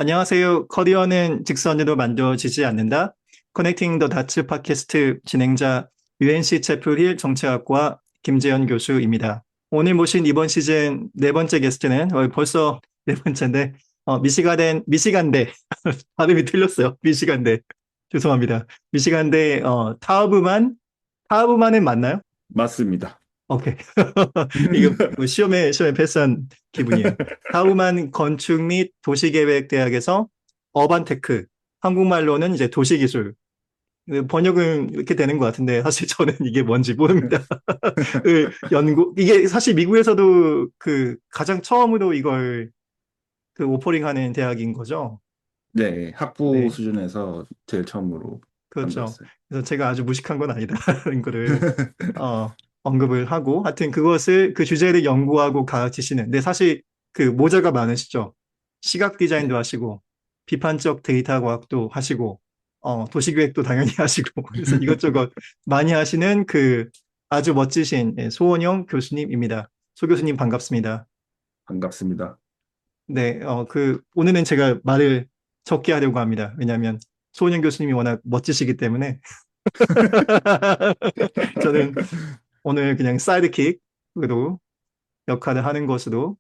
안녕하세요. 커리어는 직선으로 만들어지지 않는다. 커넥팅 더 다츠 팟캐스트 진행자 UNC 채플힐 정치학과 김재현 교수입니다. 오늘 모신 이번 시즌 네 번째 게스트는 벌써 네 번째인데 미시간대 발음이 틀렸어요. 미시간대 죄송합니다. 미시간대 타우브만은 맞나요? 맞습니다. 오케이. 이거 뭐 시험에 패스한 기분이에요. 타우만 건축 및 도시계획대학에서 어반테크, 한국말로는 이제 도시기술. 번역은 이렇게 되는 것 같은데 사실 저는 이게 뭔지 모릅니다. 이게 사실 미국에서도 그 가장 처음으로 이걸 그 오퍼링하는 대학인 거죠. 네, 학부 네, 수준에서 제일 처음으로 그렇죠. 만들었어요. 그래서 제가 아주 무식한 건 아니다라는 거를 어, 언급을 하고, 하여튼 그 주제를 연구하고 가르치시는, 근데 사실 그 모자가 많으시죠. 시각 디자인도 네, 하시고, 비판적 데이터 과학도 하시고, 도시계획도 당연히 하시고, 그래서 이것저것 많이 하시는 그 아주 멋지신 소원영 교수님입니다. 소 교수님 반갑습니다. 반갑습니다. 네, 오늘은 제가 말을 적게 하려고 합니다. 왜냐하면 소원영 교수님이 워낙 멋지시기 때문에. 저는 오늘 그냥 사이드킥으로 역할을 하는 것으로.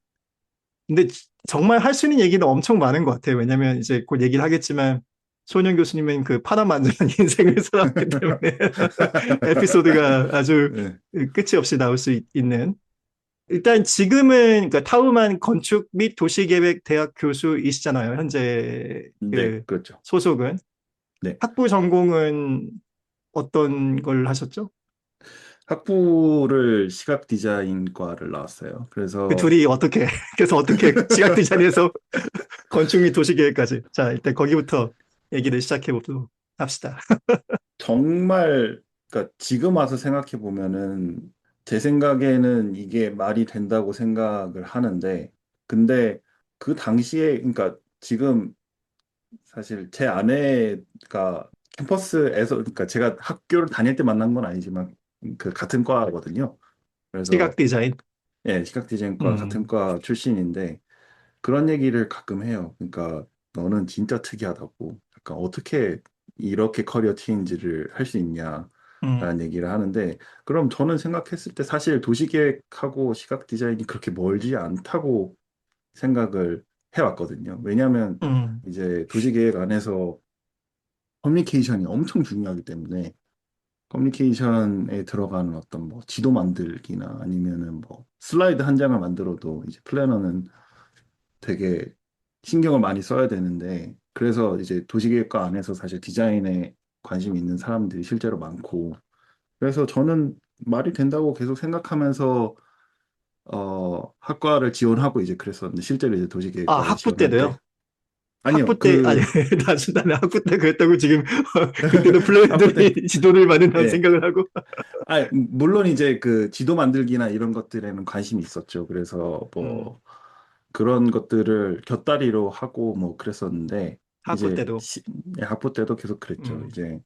근데 정말 할 수 있는 얘기는 엄청 많은 것 같아요. 왜냐면 이제 곧 얘기를 하겠지만 소년 교수님은 그 파란만장한 인생을 살았기 때문에 에피소드가 아주 네, 끝이 없이 나올 수 있는. 일단 지금은 그러니까 타우만 건축 및 도시계획 대학 교수이시잖아요. 현재 네, 그 그렇죠. 소속은. 네, 학부 전공은 어떤 걸 하셨죠? 학부를 시각 디자인과를 나왔어요. 그 그래서 둘이 어떻게 그래서 어떻게 지각 디자인에서 건축 및 도시계획까지. 자, 일단 거기부터 얘기를 시작해 보도록 합시다. 정말, 그러니까 지금 와서 생각해 보면은 제 생각에는 이게 말이 된다고 생각을 하는데, 근데 그 당시에, 그러니까 지금 사실 제 아내가 캠퍼스에서, 그러니까 제가 학교를 다닐 때 만난 건 아니지만 그 같은 과거든요. 시각 그래서 디자인. 예, 시각 디자인과 같은 음, 과 출신인데 그런 얘기를 가끔 해요. 그러니까 너는 진짜 특이하다고. 약간 어떻게 이렇게 커리어 체인지를 할 수 음, 있냐라는 얘기를 하는데, 그럼 저는 생각했을 때 사실 도시계획하고 시각 디자인이 그렇게 멀지 않다고 생각을 해왔거든요. 왜냐하면 음, 이제 도시계획 안에서 커뮤니케이션이 엄청 중요하기 때문에 커뮤니케이션에 들어가는 어떤 뭐 지도 만들기나 아니면은 뭐 슬라이드 한 장을 만들어도 이제 플래너는 되게 신경을 많이 써야 되는데, 그래서 이제 도시계획과 안에서 사실 디자인에 관심이 있는 사람들이 실제로 많고, 그래서 저는 말이 된다고 계속 생각하면서 학과를 지원하고 이제 그랬었는데, 실제로 이제 도시계획과를 학부 지원할 때 때도요? 아니요, 아니, 그 나는 학부 때 그랬다고 지금, 그때도 학부 때 플래너들이 지도를 받는다는 예. 생각을 하고. 물론 이제 그 지도 만들기나 이런 것들에는 관심이 있었죠. 그래서 음, 뭐 그런 것들을 곁다리로 하고 뭐 그랬었는데, 학부 이제 때도. 학부 때도 계속 그랬죠. 음. 이제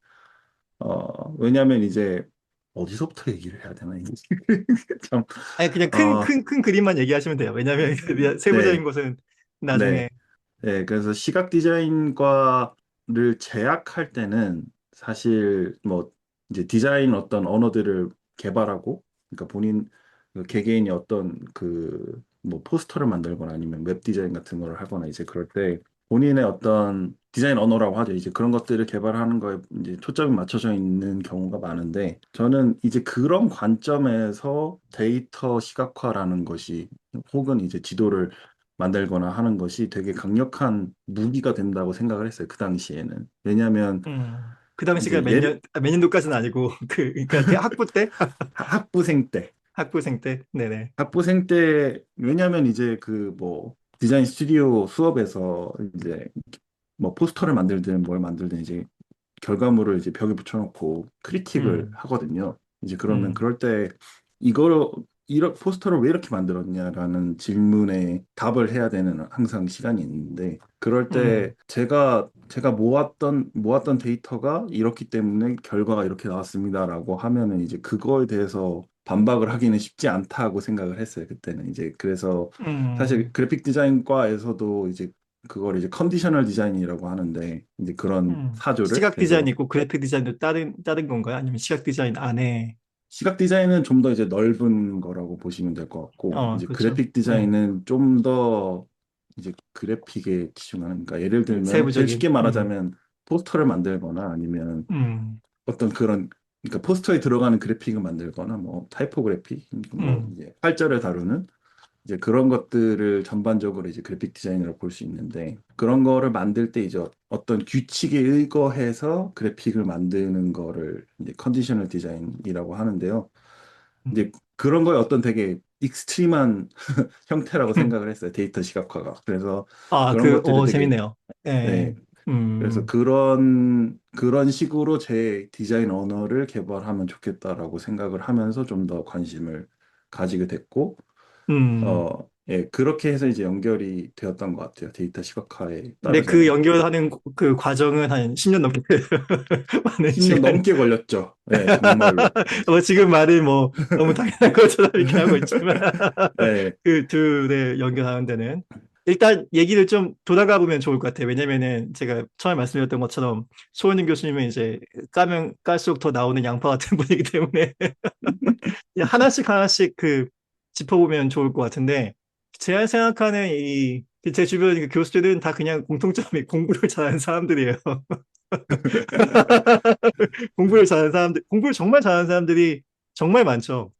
왜냐하면 이제 어디서부터 얘기를 해야 되나 이게 참. 아니, 그냥 어, 큰 그림만 얘기하시면 돼요. 왜냐면 세부적인 네, 것은 네, 나중에. 네. 그래서 시각 디자인과를 재학할 때는 사실 뭐 이제 디자인 어떤 언어들을 개발하고, 그러니까 본인 그 개개인이 어떤 그 뭐 포스터를 만들거나 아니면 웹 디자인 같은 거를 하거나 이제 그럴 때 본인의 어떤 디자인 언어라고 하죠. 이제 그런 것들을 개발하는 거에 이제 초점이 맞춰져 있는 경우가 많은데, 저는 이제 그런 관점에서 데이터 시각화라는 것이 혹은 이제 지도를 만들거나 하는 것이 되게 강력한 무기가 된다고 생각을 했어요. 그 당시에는. 왜냐하면 그 당시가 이제 예를 몇 년도까지는 아니고, 그러니까 학부 때? 학부생 때 학부생 때? 네네. 학부생 때 왜냐하면 이제 그 뭐 디자인 스튜디오 수업에서 이제 뭐 포스터를 만들든 뭘 만들든 이제 결과물을 이제 벽에 붙여놓고 크리틱을 음, 하거든요. 이제 그러면 음, 그럴 때 이거를 이런 포스터를 왜 이렇게 만들었냐라는 질문에 답을 해야 되는 항상 시간이 있는데, 그럴 음, 때 제가 모았던 데이터가 이렇기 때문에 결과가 이렇게 나왔습니다라고 하면은 이제 그거에 대해서 반박을 하기는 쉽지 않다고 생각을 했어요. 그때는 이제 그래서 사실 음, 그래픽 디자인과에서도 이제 그걸 이제 컨디셔널 디자인이라고 하는데 이제 그런 사조를 시각 디자인 그래서 있고 그래픽 디자인도 다른 건가요? 아니면 시각 디자인 안에 시각 디자인은 좀 더 이제 넓은 거라고 보시면 될 것 같고 이제 그렇죠. 그래픽 디자인은 좀 더 이제 그래픽에 집중하는 그러니까 예를 들면 제일 세부적인 쉽게 말하자면 포스터를 만들거나 아니면 음, 어떤 그런 그러니까 포스터에 들어가는 그래픽을 만들거나 뭐 타이포그래피 뭐 음, 이제 활자를 다루는 이제 그런 것들을 전반적으로 이제 그래픽 디자인이라고 볼 수 있는데 그런 거를 만들 때 이제 어떤 규칙에 의거해서 그래픽을 만드는 거를 이제 컨디셔널 디자인이라고 하는데요. 음. 이제 그런 거에 어떤 되게 익스트림한 형태라고 생각을 했어요. 데이터 시각화가. 그래서 그런 것들을 되게 재밌네요. 예, 네. 그래서 음, 그런 식으로 제 디자인 언어를 개발하면 좋겠다라고 생각을 하면서 좀 더 관심을 가지게 됐고 음. 예, 그렇게 해서 이제 연결이 되었던 것 같아요. 데이터 시각화에 근데 그 따르자면. 연결하는 그 과정은 한 10년 넘게 많은 10년 시간. 넘게 걸렸죠. 예, 정말로. 지금 말이 뭐 너무 당연한 것처럼 이렇게 하고 있지만 예, 그 둘의 연결하는 데는 일단 얘기를 좀 돌아가 보면 좋을 것 같아요. 왜냐면은 제가 처음에 말씀드렸던 것처럼 소은영 교수님은 이제 까면 깔수록 더 나오는 양파 같은 분이기 때문에 그냥 하나씩 하나씩 그 짚어보면 좋을 것 같은데 제가 생각하는 제 주변 그 교수들은 다 그냥 공통점이 공부를 잘하는 사람들이에요. 공부를 정말 잘하는 사람들이 정말 많죠.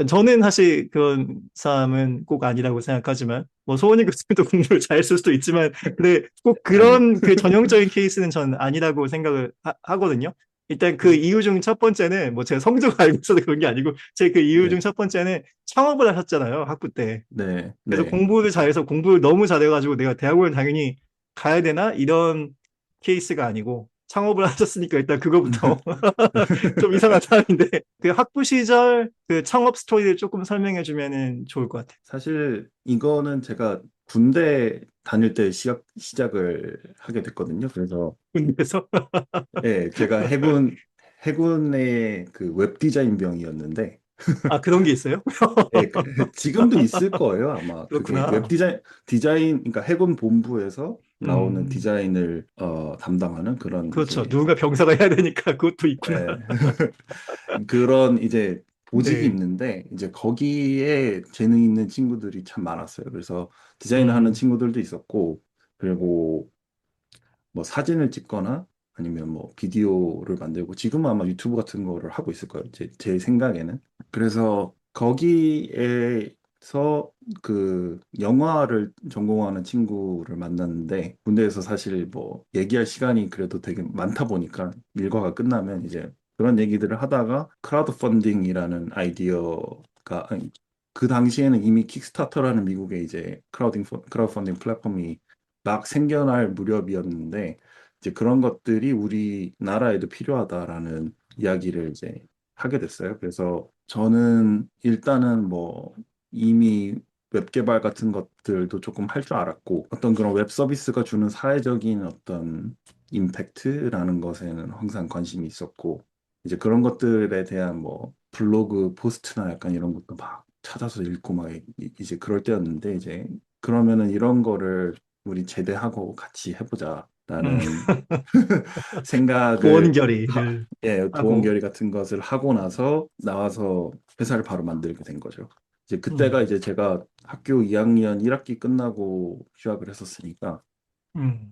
저는 사실 그런 사람은 꼭 아니라고 생각하지만, 뭐, 소원이 교수님도 공부를 잘했을 수도 있지만, 근데 꼭 아니, 그런 그 전형적인 케이스는 저는 아니라고 생각을 하거든요. 일단 그 이유 중 첫 번째는, 뭐, 제가 성적 알고 있어서 그런 게 아니고, 제 그 이유 중 네, 첫 번째는 창업을 하셨잖아요, 학부 때. 네, 그래서 네. 공부를 잘해서 공부를 너무 잘해가지고 내가 대학원을 당연히 가야 되나? 이런 케이스가 아니고 창업을 하셨으니까 일단 그거부터 좀 이상한 사람인데 그 학부 시절 그 창업 스토리를 조금 설명해 주면은 좋을 것 같아요. 사실 이거는 제가 군대 다닐 때 시작을 하게 됐거든요. 그래서 그래서 예, 제가 해군의 그 웹 디자인병이었는데 아 그런 게 있어요? 예, 지금도 있을 거예요. 아마 그게 웹 그렇구나. 그러니까 해군 본부에서 나오는 음 디자인을 담당하는 그런 그렇죠. 이제 누군가 병사가 해야 되니까 그것도 있구나. 예, 그런 이제 보직이 네. 있는데 이제 거기에 재능 있는 친구들이 참 많았어요. 그래서 디자인을 하는 음, 친구들도 있었고 그리고 뭐 사진을 찍거나 아니면 뭐 비디오를 만들고 지금은 아마 유튜브 같은 거를 하고 있을 거예요. 제 생각에는. 그래서 거기에서 그 영화를 전공하는 친구를 만났는데 군대에서 사실 뭐 얘기할 시간이 그래도 되게 많다 보니까 일과가 끝나면 이제 그런 얘기들을 하다가 크라우드 펀딩이라는 아이디어가 아니, 그 당시에는 이미 킥스타터라는 미국의 이제 크라우드 펀딩 플랫폼이 막 생겨날 무렵이었는데 이제 그런 것들이 우리나라에도 필요하다라는 이야기를 이제 하게 됐어요. 그래서 저는 일단은 뭐 이미 웹 개발 같은 것들도 조금 할 줄 알았고 어떤 그런 웹 서비스가 주는 사회적인 어떤 임팩트라는 것에는 항상 관심이 있었고 이제 그런 것들에 대한 뭐 블로그 포스트나 약간 이런 것도 막 찾아서 읽고 막 이제 그럴 때였는데 이제 그러면은 이런 거를 우리 제대하고 같이 음. 해보자라는 생각을 도원결의를 하고 도원결의 같은 것을 하고 나와서 회사를 바로 만들게 된 거죠. 이제 그때가 음, 이제 제가 학교 2학년 1학기 끝나고 휴학을 했었으니까 음.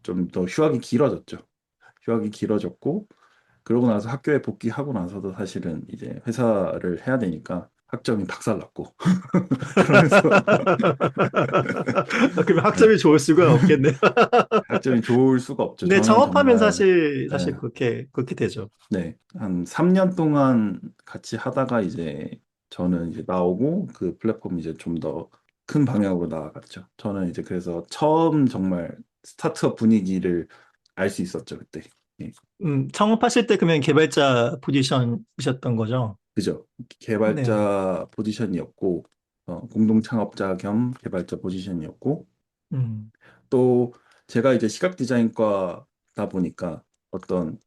좀 더 휴학이 길어졌죠. 휴학이 길어졌고 그러고 나서 학교에 복귀하고 나서도 사실은 이제 회사를 해야 되니까 학점이 박살났고 그러면서 그러면 네, 학점이 좋을 수가 없겠네요. 학점이 좋을 수가 없죠. 근데 저는 창업하면 정말 사실 네, 그렇게 되죠. 네, 한 3년 동안 같이 하다가 이제 저는 이제 나오고 그 플랫폼이 이제 좀 더 큰 방향으로 나아갔죠. 저는 이제 그래서 처음 정말 스타트업 분위기를 알 수 있었죠, 그때. 예, 창업하실 때 그러면 개발자 포지션이셨던 거죠? 그죠. 네. 개발자 포지션이었고, 공동 창업자 겸 개발자 포지션이었고, 음, 또 제가 이제 시각 디자인과다 보니까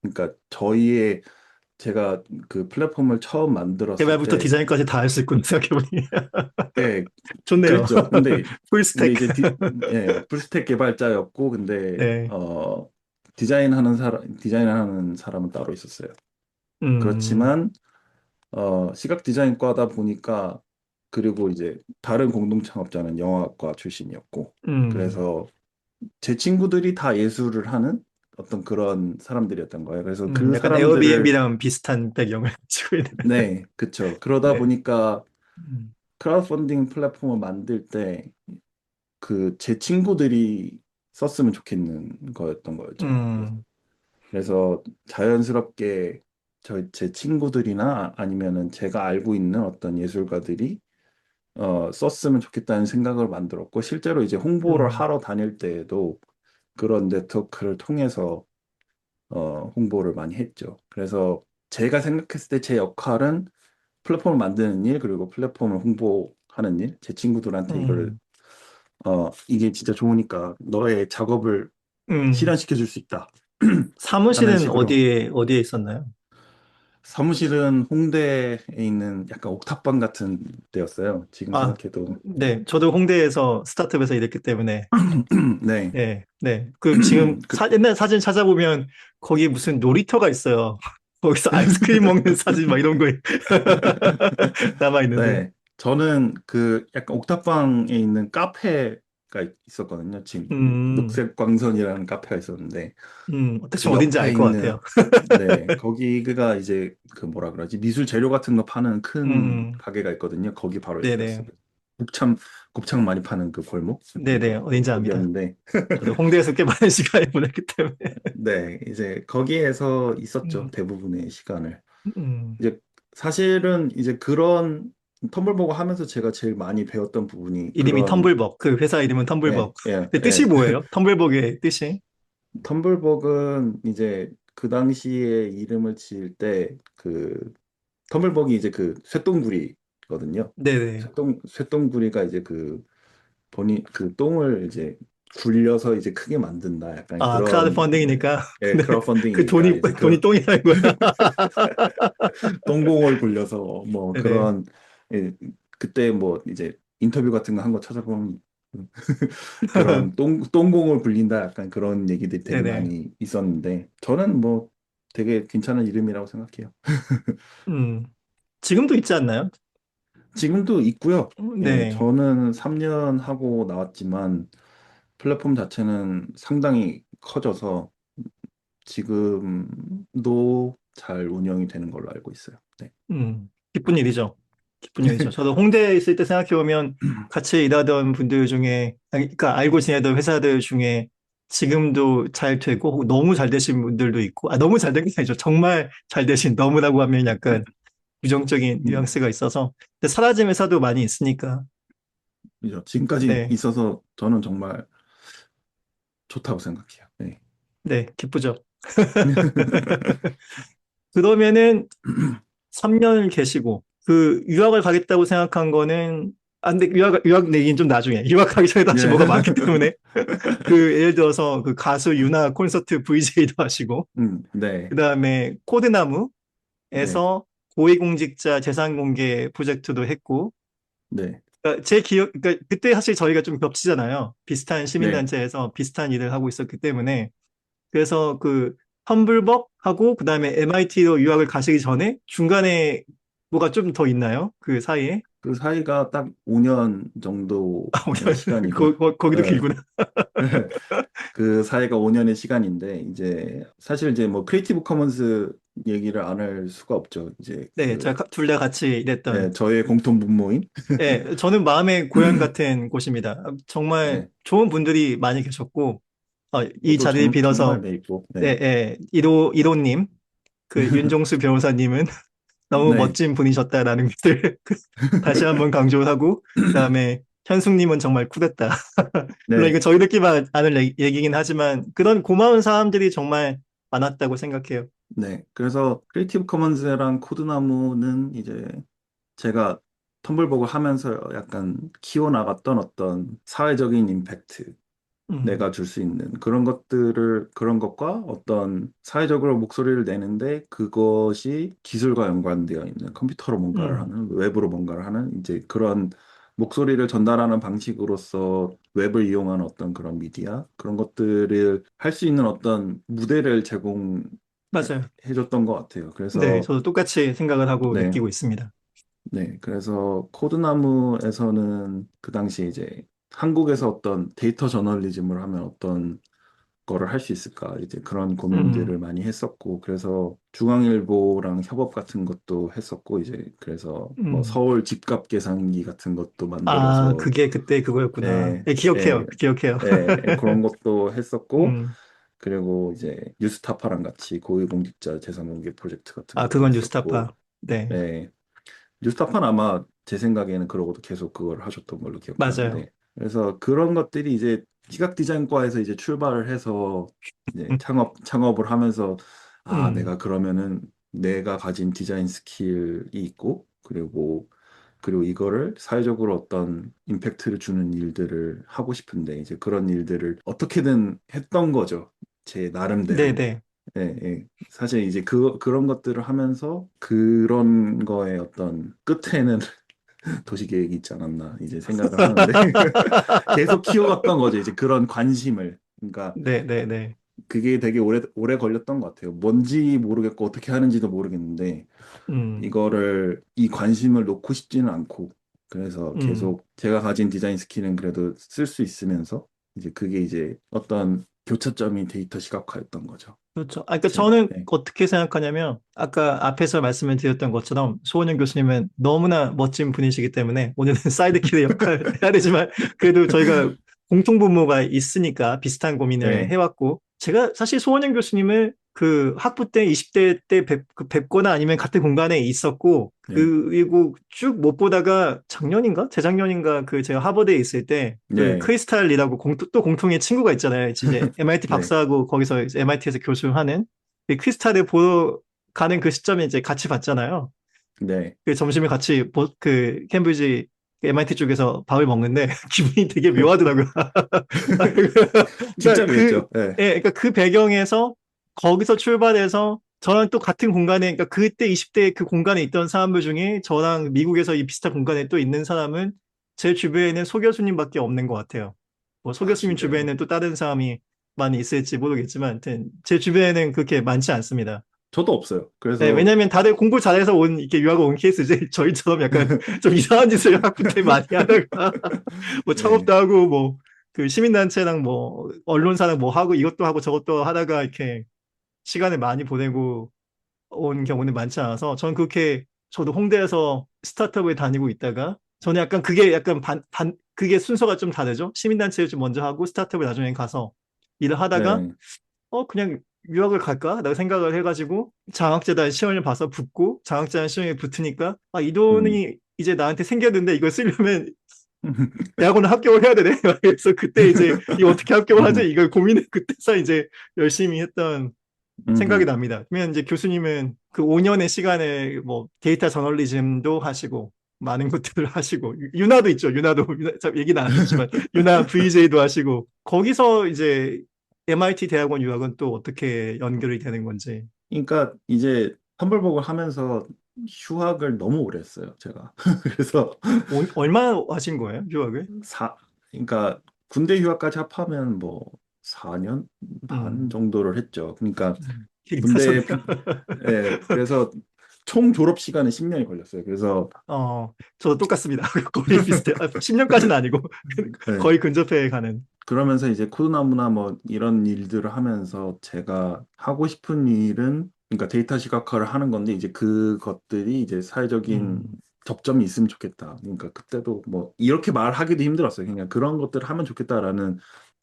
그러니까 저희의 제가 그 플랫폼을 처음 만들었을 개발부터 때, 디자인까지 다 할 수 있군요, 생각해보니. 예, 좋네요. 그랬죠. 근데 풀스택. 이제 예, 풀스택 개발자였고, 근데 네. 디자인하는 사람은 따로 있었어요. 음, 그렇지만 시각 디자인과다 보니까, 그리고 이제 다른 공동 창업자는 영화과 출신이었고, 음, 그래서 제 친구들이 다 예술을 하는 어떤 그런 사람들이었던 거예요. 그래서 그 약간 사람들을, 에어비앤비랑 비슷한 배경을 가지고 있는. 네, 그쵸. 그러다 네. 보니까 음, 크라우드 펀딩 플랫폼을 만들 때 그 제 친구들이 썼으면 좋겠는 거였던 거였죠. 음, 그래서 자연스럽게 제 친구들이나 아니면은 제가 알고 있는 어떤 예술가들이 썼으면 좋겠다는 생각을 만들었고, 실제로 이제 홍보를 음, 하러 다닐 때에도 그런 네트워크를 통해서 홍보를 많이 했죠. 그래서 제가 생각했을 때 제 역할은 플랫폼을 만드는 일, 그리고 플랫폼을 홍보하는 일, 제 친구들한테 이걸, 음, 이게 진짜 좋으니까 너의 작업을 음. 실현시켜 줄 수 있다. 하는 사무실은 식으로. 어디에 있었나요? 사무실은 홍대에 있는 약간 옥탑방 같은 데였어요. 지금 아, 생각해도. 네. 저도 홍대에서 스타트업에서 일했기 때문에, 네. 네, 네. 그 지금 그, 옛날 사진 찾아보면 거기 무슨 놀이터가 있어요. 거기서 아이스크림 먹는 사진 막 이런 거 남아 있는데. 네. 저는 그 약간 옥탑방에 있는 카페가 있었거든요. 지금 음, 녹색 광선이라는 카페가 있었는데, 그 대충 어딘지 옆에 알 것 있는, 같아요. 네, 거기가 이제 그 뭐라 그러지? 미술 재료 같은 거 파는 큰 음, 가게가 있거든요. 거기 바로 옆이었어요. 네네. 곱창, 곱창 많이 파는 그 골목? 네네. 어딘지 압니다. 거기였는데, 저도 홍대에서 꽤 많은 시간을 보냈기 때문에. 네, 이제 거기에서 있었죠. 음, 대부분의 시간을. 음. 이제 사실은 이제 그런 텀블버거 하면서 제가 제일 많이 배웠던 부분이 이름이 그런, 텀블벅. 그 회사 이름은 예, 텀블벅. 예, 근데 뜻이 예. 뭐예요? 텀블벅의 뜻이? 텀블벅은 이제 그 당시에 이름을 지을 때 그 텀블벅이 이제 그 쇠똥구리거든요. 네네. 쇠똥구리가 이제 그 본인 그 똥을 이제 굴려서 이제 크게 만든다. 약간 아, 크라우드 그런, 펀딩이니까. 예, 근데 그 크라우드펀딩이니까 이제 돈이 그 똥이라는 거야. 똥공을 굴려서 뭐 네네. 그런, 예, 그때 뭐 이제 인터뷰 같은 거 한 거 찾아보면 그런 똥공을 굴린다, 약간 그런 얘기들이 되게 네네. 많이 있었는데, 저는 뭐 되게 괜찮은 이름이라고 생각해요. 음. 지금도 있지 않나요? 지금도 있고요. 예, 네. 저는 3년 하고 나왔지만 플랫폼 자체는 상당히 커져서 지금도 잘 운영이 되는 걸로 알고 있어요. 네. 기쁜 일이죠. 기쁜 일이죠. 저도 홍대에 있을 때 생각해보면 같이 일하던 분들 중에, 그러니까 알고 지내던 회사들 중에 지금도 잘 되고 혹은 너무 잘 되신 분들도 있고, 너무 잘 된 게 아니죠. 정말 잘 되신, 너무라고 하면 약간 부정적인 음, 뉘앙스가 있어서. 근데 사라진 회사도 많이 있으니까. 그죠. 지금까지 네. 있어서 저는 정말 좋다고 생각해요. 네. 네. 기쁘죠. 그러면은 3년을 계시고 그 유학을 가겠다고 생각한 거는 근데 유학 얘기는 좀 나중에 유학하기 전에 다시 예. 뭐가 많기 때문에 그 예를 들어서 그 가수 유나 콘서트 VJ도 하시고 네. 그다음에 네. 코드나무에서 고위공직자 재산 공개 프로젝트도 했고 네. 그러니까 제 기억 그러니까 그때 사실 저희가 좀 겹치잖아요. 비슷한 네. 시민단체에서 비슷한 일을 하고 있었기 때문에 그래서 그 텀블벅하고 그다음에 MIT로 유학을 가시기 전에 중간에 뭐가 좀 더 있나요? 그 사이에? 그 사이가 딱 5년 정도의 오늘 시간이고, 거기도 예. 길구나. 그 사이가 5년의 시간인데, 이제, 사실 이제 뭐 크리에이티브 커먼스 얘기를 안 할 수가 없죠. 이제 네, 제가 둘 다 같이 예, 일했던. 저의 공통 분모인. 예, 저는 마음의 고향 같은 곳입니다. 정말 네. 좋은 분들이 많이 계셨고, 이 저도 자리를 정말 빌어서, 매있고, 예, 네. 예, 1호님, 그 윤종수 변호사님은 너무 네. 멋진 분이셨다라는 것을 다시 한번 강조하고, 그다음에 현숙님은 정말 쿨했다. 물론 네. 이거 저희들끼리만 아는 얘기긴 하지만 그런 고마운 사람들이 정말 많았다고 생각해요. 네. 그래서 크리에이티브 커먼스랑 코드나무는 이제 제가 텀블벅을 하면서 약간 키워나갔던 어떤 사회적인 임팩트, 음, 내가 줄 수 있는 그런 것과 어떤 사회적으로 목소리를 내는데 그것이 기술과 연관되어 있는 컴퓨터로 뭔가를 음, 하는, 웹으로 뭔가를 하는 이제 그런 목소리를 전달하는 방식으로서 웹을 이용하는 어떤 그런 미디어, 그런 것들을 할 수 있는 어떤 무대를 제공해 맞아요. 줬던 것 같아요. 네, 그래서 저도 똑같이 생각을 하고 네. 느끼고 있습니다. 네, 그래서 코드나무에서는 그 당시 이제 한국에서 어떤 데이터 저널리즘을 하면 어떤 거를 할 수 있을까 이제 그런 음, 고민들을 많이 했었고 그래서 중앙일보랑 협업 같은 것도 했었고 이제 그래서 뭐 음. 서울 집값 계산기 같은 것도 아, 만들어서 그게 그때 그거였구나. 예, 예, 예, 기억해요. 기억해요. 그런 것도 했었고 음. 그리고 이제 뉴스타파랑 같이 고위공직자 재산 공개 프로젝트 같은 아, 것도 그건 했었고 뉴스타파. 네, 예, 뉴스타파는 아마 제 생각에는 그러고도 계속 그걸 하셨던 걸로 맞아요. 기억하는데 그래서 그런 것들이 이제 시각 디자인과에서 이제 출발을 해서 이제 창업을 하면서 아 음, 내가 그러면은 내가 가진 디자인 스킬이 있고 그리고 이거를 사회적으로 어떤 임팩트를 주는 일들을 하고 싶은데 이제 그런 일들을 어떻게든 했던 거죠. 제 나름대로. 네네. 예, 예. 사실 이제 그런 것들을 하면서 그런 거에 어떤 끝에는 도시계획이 있지 않았나 이제 생각을 하는데 계속 키워갔던 거죠. 이제 그런 관심을. 그러니까 네네네. 그게 되게 오래 걸렸던 것 같아요. 뭔지 모르겠고 어떻게 하는지도 모르겠는데 음, 이 관심을 놓고 싶지는 않고 그래서 음. 계속 제가 가진 디자인 스킬은 그래도 쓸 수 있으면서 이제 그게 이제 어떤 교차점이 데이터 시각화였던 거죠. 그렇죠. 아, 그러니까 제, 저는 네. 어떻게 생각하냐면, 아까 앞에서 말씀을 드렸던 것처럼, 소원영 교수님은 너무나 멋진 분이시기 때문에, 오늘은 사이드킬의 역할을 해야 되지만, 그래도 저희가 공통분모가 있으니까 비슷한 고민을 네. 해왔고, 제가 사실 소원영 교수님을 그 학부 때, 20대 때 뵙거나 아니면 같은 공간에 있었고, 네. 그리고 쭉 못 보다가 작년인가? 재작년인가? 그 제가 하버드에 있을 때, 그 네. 크리스탈이라고 또 공통의 친구가 있잖아요. 이제 MIT 네. 박사하고 거기서 MIT에서 교수하는 그 크리스탈을 보러 가는 그 시점에 이제 같이 봤잖아요. 네. 그 점심에 같이 그 캠브리지 MIT 쪽에서 밥을 먹는데 기분이 되게 묘하더라고요. 진짜 그러니까 그랬죠. 네. 그러니까 그 배경에서 거기서 출발해서 저랑 또 같은 공간에, 그러니까 그때 20대 그 공간에 있던 사람들 중에 저랑 미국에서 이 비슷한 공간에 또 있는 사람은 제 주변에는 소 교수님밖에 없는 것 같아요. 뭐 소 아, 교수님 진짜요? 주변에는 또 다른 사람이 많이 있을지 모르겠지만, 하여튼 제 주변에는 그렇게 많지 않습니다. 저도 없어요. 네, 그래서, 왜냐면 다들 공부 잘해서 이렇게 유학을 온 케이스지, 저희처럼 약간 좀 이상한 짓을 학부 때 많이 하다가, 뭐 네. 창업도 하고, 뭐, 그 시민단체랑 뭐, 언론사랑 뭐 하고, 이것도 하고 저것도 하다가 이렇게 시간을 많이 보내고 온 경우는 많지 않아서, 저는 그렇게, 저도 홍대에서 스타트업을 다니고 있다가, 저는 약간 그게 약간 그게 순서가 좀 다르죠? 시민단체를 좀 먼저 하고, 스타트업을 나중에 가서 일을 하다가, 네. 그냥 유학을 갈까? 라고 생각을 해가지고 장학재단 시험을 봐서 붙고 장학재단 시험에 붙으니까 아, 이 음. 돈이 이제 나한테 생겼는데 이걸 쓰려면 대학원을 합격을 해야 되네. 그래서 그때 이제 이거 어떻게 합격을 하지? 음. 이걸 고민을 그때서 이제 열심히 했던 생각이 음. 납니다. 그러면 이제 교수님은 그 5년의 시간에 뭐 데이터 저널리즘도 하시고 많은 것들을 하시고 유나도 있죠. 유나도 참 얘기는 안 하셨지만 유나 VJ도 하시고 거기서 이제 MIT 대학원 유학은 또 어떻게 연결이 되는 건지. 그러니까 이제 텀블벅을 하면서 휴학을 너무 오래 했어요, 제가. 그래서 얼마 하신 거예요? 유학을? 사, 그러니까 군대 휴학까지 합하면 뭐 4년 반 음, 정도를 했죠. 그러니까 길게 하셨네요. 군대 예, 그래서 총 졸업 시간은 10년이 걸렸어요. 그래서 저도 똑같습니다. 거의 비슷해요. 10년까지는 아니고 예, 거의 근접해 가는. 그러면서 이제 코드나무나 뭐 이런 일들을 하면서 제가 하고 싶은 일은 그러니까 데이터 시각화를 하는 건데 이제 그것들이 이제 사회적인 음, 접점이 있으면 좋겠다. 그러니까 그때도 뭐 이렇게 말하기도 힘들었어요. 그냥 그런 것들을 하면 좋겠다라는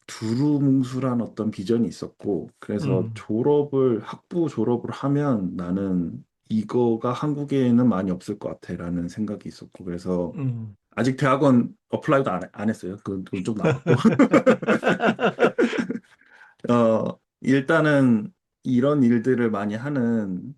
두루뭉술한 어떤 비전이 있었고 그래서 음, 학부 졸업을 하면 나는 이거가 한국에는 많이 없을 것 같아라는 생각이 있었고 그래서 음. 아직 대학원 어플라이도 안 했어요. 그건 좀 남았고. 일단은 이런 일들을 많이 하는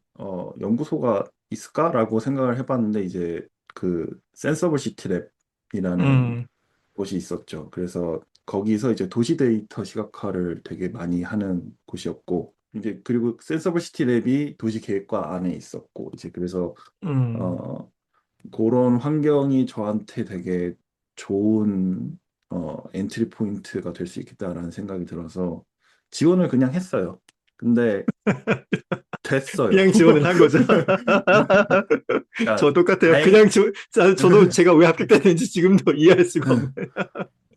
연구소가 있을까라고 생각을 해봤는데 이제 그 센서블 시티 랩이라는 음, 곳이 있었죠. 그래서 거기서 이제 도시 데이터 시각화를 되게 많이 하는 곳이었고, 이제 그리고 센서블 시티 랩이 도시 계획과 안에 있었고, 이제 그래서 음, 어 그런 환경이 저한테 되게 좋은 엔트리 포인트가 될 수 있겠다라는 생각이 들어서 지원을 그냥 했어요. 근데 됐어요. 그냥 지원을 한 거죠. 그러니까 저 똑같아요. 다행, 저도 제가 왜 합격됐는지 지금도 이해할 수가 없네.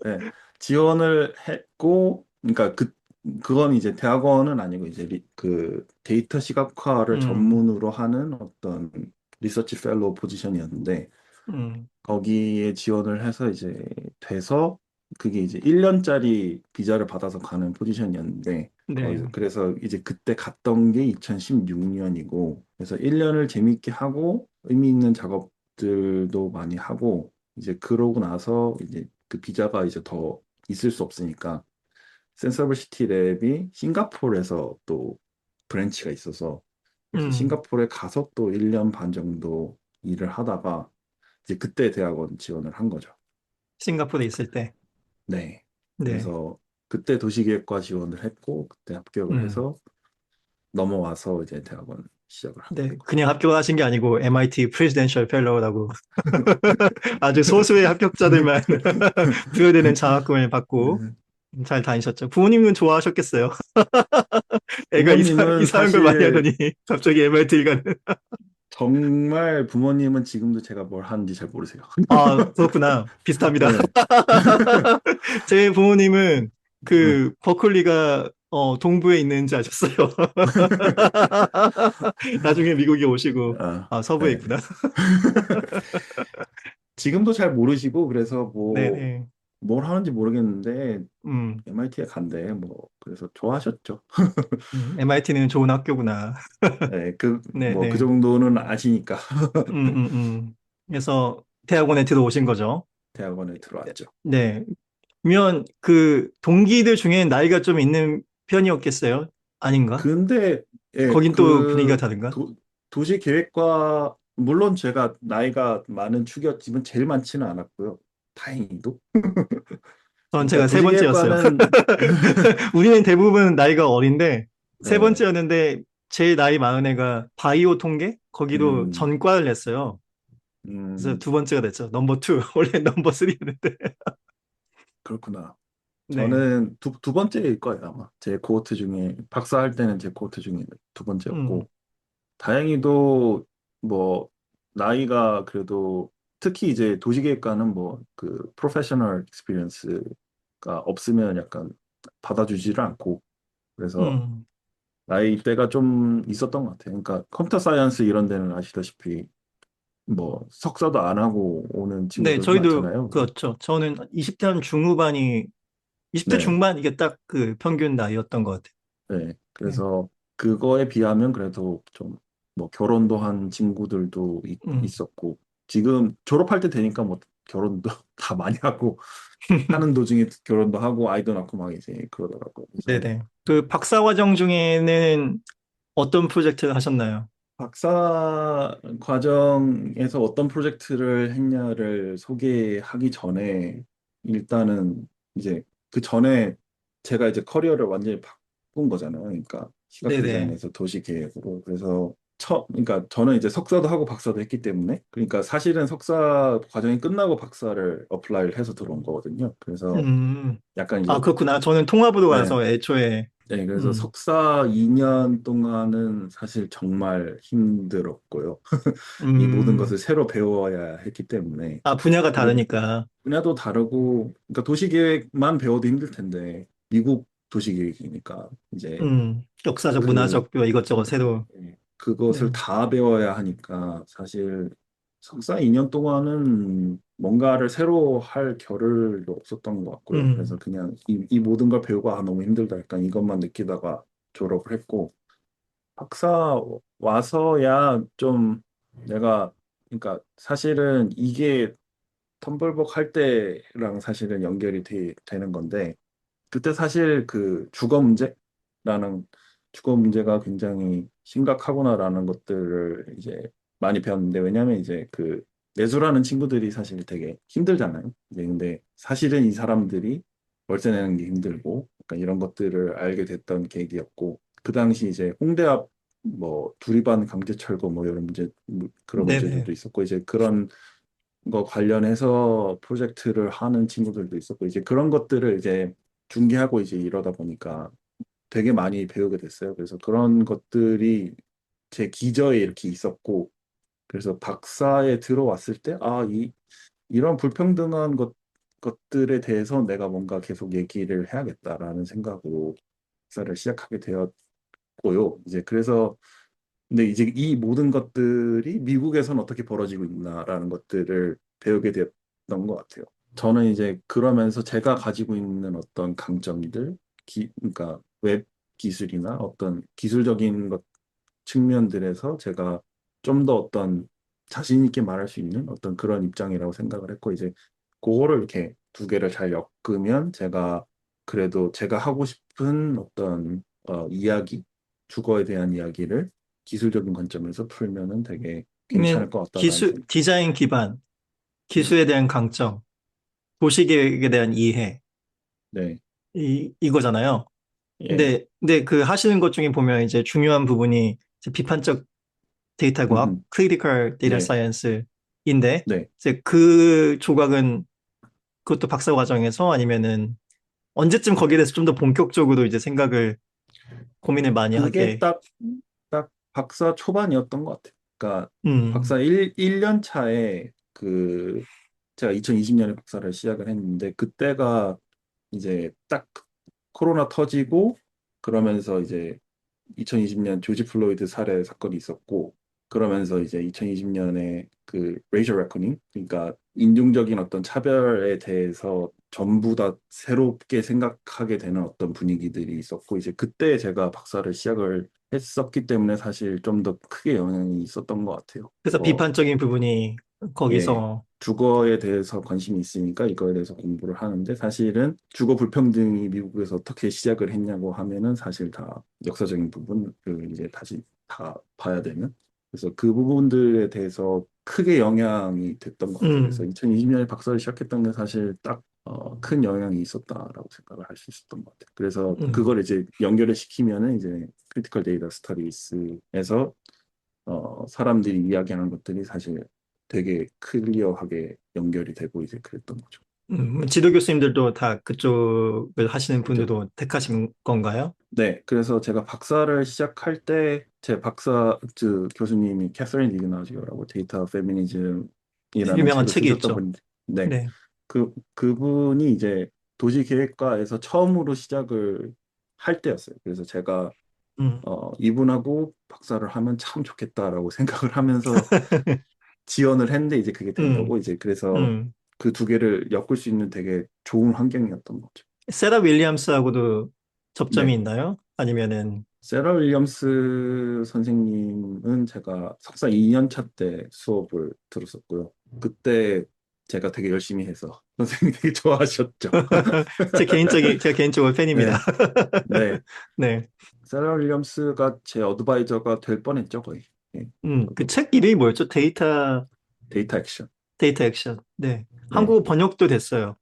네, 지원을 했고, 그러니까 그건 이제 대학원은 아니고 이제 그 데이터 시각화를 음, 전문으로 하는 어떤 리서치 펠로우 포지션이었는데 음, 거기에 지원을 해서 이제 돼서 그게 이제 1년짜리 비자를 받아서 가는 포지션이었는데 네, 거기서 그래서 이제 그때 갔던 게 2016년이고 그래서 1년을 재밌게 하고 의미 있는 작업들도 많이 하고 이제 그러고 나서 이제 그 비자가 이제 더 있을 수 없으니까 센서블 시티 랩이 싱가포르에서 또 브랜치가 있어서 그래서 음, 싱가포르에 가서 또 1년 반 정도 일을 하다가 이제 그때 대학원 지원을 한 거죠. 싱가포르에 있을 때. 네. 네, 그래서 그때 도시계획과 지원을 했고 그때 합격을 음, 해서 넘어와서 이제 대학원 시작을 한 네, 거고. 그냥 합격하신 게 아니고 MIT Presidential Fellow라고 아주 소수의 합격자들만 부여되는 장학금을 받고 네. 잘 다니셨죠. 부모님은 좋아하셨겠어요. 애가 부모님은 이상한 걸 많이 사실 하더니 갑자기 MIT를 가는. 정말 부모님은 지금도 제가 뭘 하는지 잘 모르세요. 아, 그렇구나. 비슷합니다. 네. 제 부모님은 그 버클리가 동부에 있는지 아셨어요? 나중에 미국에 오시고 아, 아, 서부에 네. 있구나. 지금도 잘 모르시고 그래서 뭐 네네. 뭘 하는지 모르겠는데 음, MIT에 간대 뭐 그래서 좋아하셨죠. MIT는 좋은 학교구나. 네, 뭐 그 네네. 정도는 아시니까 그래서 대학원에 들어오신 거죠. 대학원에 들어왔죠. 네. 그러면 그 동기들 중에 나이가 좀 있는 편이었겠어요? 아닌가? 근데 예, 거긴 또 분위기가 다른가? 도시 계획과 물론 제가 나이가 많은 축이었지만 제일 많지는 않았고요. 다행히도. 전 제가 그러니까 세 도시 번째였어요. 계획과는 우리는 대부분 나이가 어린데 세 네, 번째였는데 제일 나이 많은 애가 바이오 통계? 거기도 음, 전과를 냈어요. 그래서 음, 두 번째가 됐죠. 넘버 투. 원래 넘버 쓰리였는데. 그렇구나. 네. 저는 두 번째일 거예요, 아마. 제 코호트 중에, 박사할 때는 제 코호트 중에 두 음, 번째였고, 다행히도 뭐, 나이가 그래도, 특히 이제 도시계획과는 뭐, 그, 프로페셔널 익스피리언스가 없으면 약간 받아주지를 않고, 그래서 음. 나이대가 좀 있었던 것 같아요. 그러니까 컴퓨터 사이언스 이런 데는 아시다시피, 뭐, 석사도 안 하고 오는 네, 친구들도 저희도 많잖아요. 그렇죠. 저는 20대 한 중후반이 20대 네. 중반 이게 딱 그 평균 나이였던 것 같아요. 네, 네. 그래서 그거에 비하면 그래도 좀 뭐 결혼도 한 친구들도 음. 있었고 지금 졸업할 때 되니까 뭐 결혼도 다 많이 하고 하는 도중에 결혼도 하고 아이도 낳고 막 이제 그러더라고요. 그래서 네네. 그 박사 과정 중에는 어떤 프로젝트를 하셨나요? 박사 과정에서 어떤 프로젝트를 했냐를 소개하기 전에 일단은 이제 그 전에 제가 이제 커리어를 완전히 바꾼 거잖아요. 그러니까 시각 네네. 디자인에서 도시 계획으로. 그래서 그러니까 저는 이제 석사도 하고 박사도 했기 때문에 그러니까 사실은 석사 과정이 끝나고 박사를 어플라이를 해서 들어온 거거든요. 그래서 음. 약간 아, 이제 그렇구나. 저는 통합으로 네, 가서 애초에, 네, 그래서 음, 석사 2년 동안은 사실 정말 힘들었고요. 이 모든 음, 것을 새로 배워야 했기 때문에. 아, 분야가 그리고 다르니까. 분야도 다르고, 그러니까 도시계획만 배워도 힘들 텐데, 미국 도시계획이니까, 이제 역사적, 그, 문화적, 뭐 이것저것 새로. 그것을 네. 다 배워야 하니까, 사실 석사 2년 동안은 뭔가를 새로 할 겨를도 없었던 것 같고요. 그래서 음, 그냥 이 모든 걸 배우고, 아, 너무 힘들다. 약간 이것만 느끼다가 졸업을 했고, 박사 와서야 좀 내가 그러니까 사실은 이게 텀블벅 할 때랑 사실은 연결이 되는 건데 그때 사실 그 주거 문제가 굉장히 심각하구나라는 것들을 이제 많이 배웠는데 왜냐하면 이제 그 내수라는 친구들이 사실 되게 힘들잖아요. 이제 근데 사실은 이 사람들이 월세 내는 게 힘들고 약간 이런 것들을 알게 됐던 계기였고 그 당시 이제 홍대 앞 뭐 두리반 강제철거 뭐 이런 문제 그런 네네. 문제들도 있었고 이제 그런 거 관련해서 프로젝트를 하는 친구들도 있었고 이제 그런 것들을 이제 중개하고 이제 이러다 보니까 되게 많이 배우게 됐어요. 그래서 그런 것들이 제 기저에 이렇게 있었고 그래서 박사에 들어왔을 때 이런 불평등한 것들에 대해서 내가 뭔가 계속 얘기를 해야겠다라는 생각으로 박사를 시작하게 되었고요. 이제 그래서 근데 이제 이 모든 것들이 미국에서는 어떻게 벌어지고 있나라는 것들을 배우게 됐던 것 같아요. 저는 이제 그러면서 제가 가지고 있는 어떤 강점들, 그러니까 웹 기술이나 어떤 기술적인 것 측면들에서 제가 좀 더 어떤 자신 있게 말할 수 있는 어떤 그런 입장이라고 생각을 했고 이제 그거를 이렇게 두 개를 잘 엮으면 제가 그래도 제가 하고 싶은 어떤 이야기, 주거에 대한 이야기를 기술적인 관점에서 풀면은 되게 괜찮을 것 같다라는 생각. 디자인 기반, 네, 기술에 대한 강점, 도시계획에 대한 이해, 네, 이거잖아요. 예, 근데 그 하시는 것 중에 보면 이제 중요한 부분이 이제 비판적 데이터 과학, 음, 크리티컬 데이터 네, 사이언스인데, 네. 이제 그 조각은 그것도 박사 과정에서 아니면은 언제쯤 거기에 대해서 좀 더 본격적으로 이제 생각을, 고민을 많이 그게 하게, 딱 박사 초반이었던 것 같아요. 그러니까 음, 박사 1년 차에 제가 2020년에 박사를 시작을 했는데 그때가 이제 딱 코로나 터지고 그러면서 이제 2020년 조지 플로이드 살해 사건이 있었고 그러면서 이제 2020년에 그 레이저 레코닝 그러니까 인종적인 어떤 차별에 대해서 전부 다 새롭게 생각하게 되는 어떤 분위기들이 있었고 이제 그때 제가 박사를 시작을 했었기 때문에 사실 좀 더 크게 영향이 있었던 것 같아요. 그래서 비판적인 부분이 예, 거기서, 주거에 대해서 관심이 있으니까 이거에 대해서 공부를 하는데 사실은 주거 불평등이 미국에서 어떻게 시작을 했냐고 하면은 사실 다 역사적인 부분을 이제 다시 다 봐야 되는 그래서 그 부분들에 대해서 크게 영향이 됐던 것 같아요. 그래서 음, 2020년에 박사를 시작했던 게 사실 딱 큰 영향이 있었다라고 생각을 할 수 있었던 것 같아요. 그래서 음, 그걸 이제 연결을 시키면은 이제 크리티컬 데이터 스터디스에서 사람들이 이야기하는 것들이 사실 되게 클리어하게 연결이 되고 이제 그랬던 거죠. 지도 교수님들도 다 그쪽을 하시는 그죠? 분들도 택하신 건가요? 네, 그래서 제가 박사를 시작할 때 제 박사 교수님이 캐서린 디그나지오라고 데이터 페미니즘이라는 유명한 책을 책이 쓰셨던 있죠. 분, 네, 네. 그분이 이제 도시계획과에서 처음으로 시작을 할 때였어요. 그래서 제가 음. 이분하고 박사를 하면 참 좋겠다라고 생각을 하면서 지원을 했는데 이제 그게 된 음, 거고 이제 그래서 음. 그 두 개를 엮을 수 있는 되게 좋은 환경이었던 거죠. 세라 윌리엄스하고도 접점이 네. 있나요? 아니면은, 세라 윌리엄스 선생님은 제가 석사 2년 차 때 수업을 들었었고요. 그때 제가 되게 열심히 해서 선생님이 되게 좋아하셨죠. 제가 개인적으로 팬입니다. 네. 네. 네. 세라 윌리엄스가 제 어드바이저가 될 뻔했죠, 거의. 예. 그 저도 책 이름이 뭐였죠? 데이터 액션. 데이터 액션. 네. 네. 한국어 번역도 됐어요.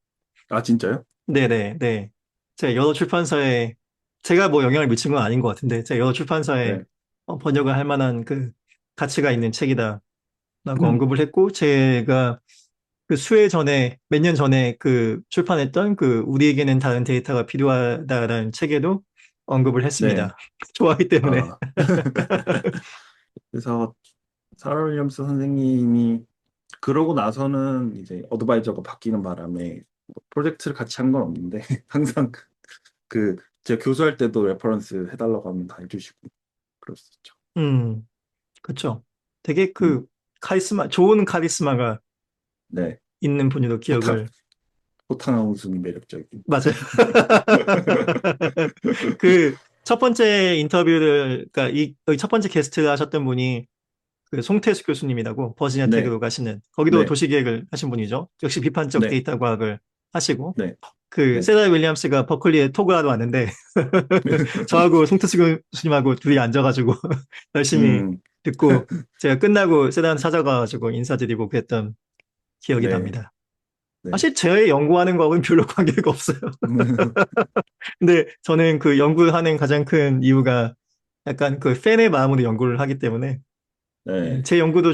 아, 진짜요? 네네, 네. 제가 여러 출판사에, 제가 뭐 영향을 미친 건 아닌 것 같은데, 제가 여러 출판사에 네. 번역을 할 만한 그 가치가 있는 책이다라고 언급을 했고, 제가 그 수해 전에, 몇 년 전에 그 출판했던 그 우리에게는 다른 데이터가 필요하다라는 책에도 언급을 네. 했습니다. 좋아하기 때문에. 아. 그래서 사라 윌리엄스 선생님이 그러고 나서는 이제 어드바이저가 바뀌는 바람에 뭐 프로젝트를 같이 한 건 없는데 항상 그 제가 교수할 때도 레퍼런스 해달라고 하면 다 해주시고 그랬었죠. 음, 그쵸. 되게 음, 그 좋은 카리스마가 네. 있는 분으로 호탕, 기억을, 호탕한 웃음이 매력적인. 맞아요. 그 첫 번째 인터뷰를, 그러니까 이 첫 번째 게스트 하셨던 분이 그 송태수 교수님이라고 버지니아 네, 테크로 가시는, 거기도 네, 도시계획을 하신 분이죠. 역시 비판적 네, 데이터 과학을 하시고, 네, 그 네. 세다 윌리엄스가 버클리에 토크를 하러 왔는데, 저하고 송태수 교수님하고 둘이 앉아가지고 열심히 음, 듣고, 제가 끝나고 세다한테 찾아가가지고 인사드리고 그랬던 기억이 네. 납니다. 네. 사실 제 연구하는 거하고는 별로 관계가 없어요. 근데 저는 그 연구하는 가장 큰 이유가 약간 그 팬의 마음으로 연구를 하기 때문에 예, 네. 제 연구도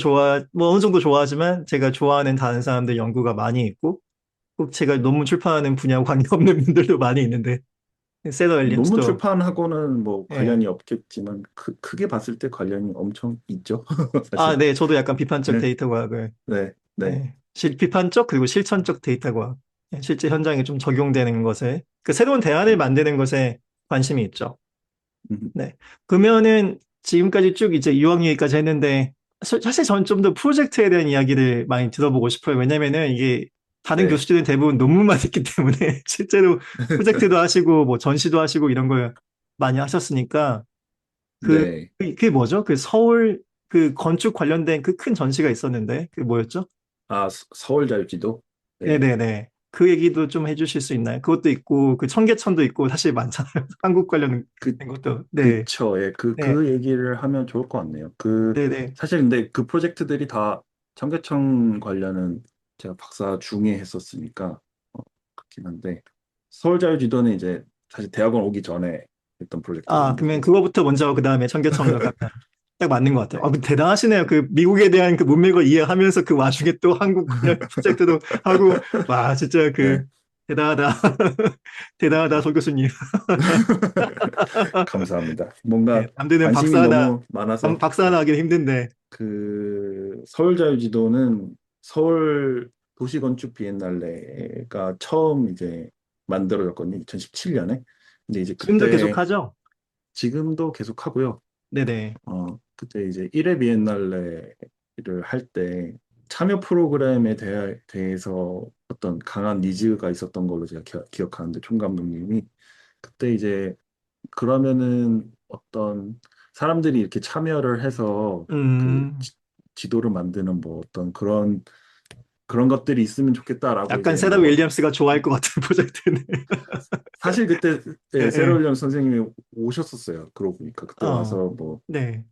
뭐 어느 정도 좋아하지만 제가 좋아하는 다른 사람들 연구가 많이 있고 꼭 제가 논문 출판하는 분야와 관계없는 분들도 많이 있는데 세더 논문 윌리엄스도 출판하고는 뭐 예. 관련이 없겠지만 크게 봤을 때 관련이 엄청 있죠. 아, 사실. 네, 저도 약간 비판적 네. 데이터 과학을 네. 네. 예, 비판적 그리고 실천적 데이터 과학 예, 실제 현장에 좀 적용되는 것에 그 새로운 대안을 만드는 것에 관심이 있죠. 음, 네. 그러면은 지금까지 쭉 이제 이왕 얘기까지 했는데 사실 저는 좀 더 프로젝트에 대한 이야기를 많이 들어보고 싶어요. 왜냐면은 이게 다른 네. 교수들은 대부분 논문만 있기 때문에 실제로 프로젝트도 하시고 뭐 전시도 하시고 이런 걸 많이 하셨으니까 네. 그게 뭐죠? 그 서울 그 건축 관련된 그 큰 전시가 있었는데 그게 뭐였죠? 아, 서울자유지도? 네. 네네네. 그 얘기도 좀 해주실 수 있나요? 그것도 있고 그 청계천도 있고 사실 많잖아요. 한국 관련된 그, 것도. 네. 그쵸. 예. 네. 그 얘기를 하면 좋을 것 같네요. 네네. 사실 근데 그 프로젝트들이 다 청계천 관련은 제가 박사 중에 했었으니까, 그렇긴 한데, 서울자유지도는 이제 사실 대학원 오기 전에 했던 아, 프로젝트거든요. 그러면 그래서. 그거부터 먼저 그 다음에 청계천으로 가면 딱 맞는 것 같아요. 아, 대단하시네요. 그 미국에 대한 그 문맥을 이해하면서 그 와중에 또 한국 관련 프로젝트도 하고, 와, 진짜 그 네. 대단하다. 대단하다, 송 교수님. 감사합니다. 네, 뭔가 남들은 관심이 박사 하나, 너무 많아서 박사 하나 하기는 힘든데. 그 서울자유지도는 서울 도시건축 비엔날레가 처음 이제 만들어졌거든요. 2017년에. 근데 이제 지금도 계속 그때 하죠? 지금도 계속 하고요. 네네. 그때 이제 1회 비엔날레를 할 때 참여 프로그램에 대해서 어떤 강한 니즈가 있었던 걸로 제가 기억하는데 총감독님이 그때 이제 그러면은 어떤 사람들이 이렇게 참여를 해서 그 음, 지도를 만드는 뭐 어떤 그런 것들이 있으면 좋겠다라고 약간 이제 세라 뭐 윌리엄스가 좋아할 것 같은 프로젝트네. 사실 그때 예, 예, 예. 세로윌리엄 선생님이 오셨었어요. 그러고 보니까 그때 어, 와서 뭐 네.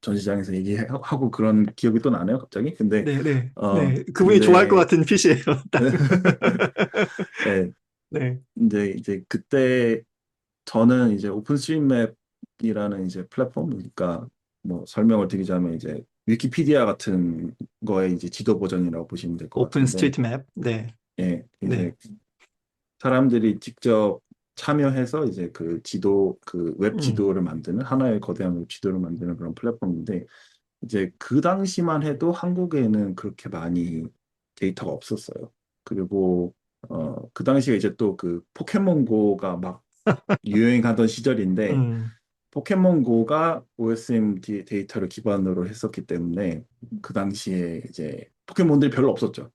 전시장에서 얘기하고 그런 기억이 또 나네요, 갑자기. 근데 네, 네, 어 네. 그분이 좋아할 것 근데 같은 핏이에요. 딱. 예, 네. 근데 이제 그때 저는 이제 오픈스트리트맵이라는 이제 플랫폼, 그러니까 뭐 설명을 드리자면 이제 위키피디아 같은 거의 이제 지도 버전이라고 보시면 될 것 오픈 같은데, 스트리트 맵. 네, 예, 네. 이제 사람들이 직접 참여해서 이제 그 웹 음, 지도를 만드는 하나의 거대한 웹 지도를 만드는 그런 플랫폼인데, 이제 그 당시만 해도 한국에는 그렇게 많이 데이터가 없었어요. 그리고 그 당시에 이제 또 그 포켓몬고가 막 유행하던 시절인데 음. 포켓몬고가 OSM 데이터를 기반으로 했었기 때문에 그 당시에 이제 포켓몬들이 별로 없었죠.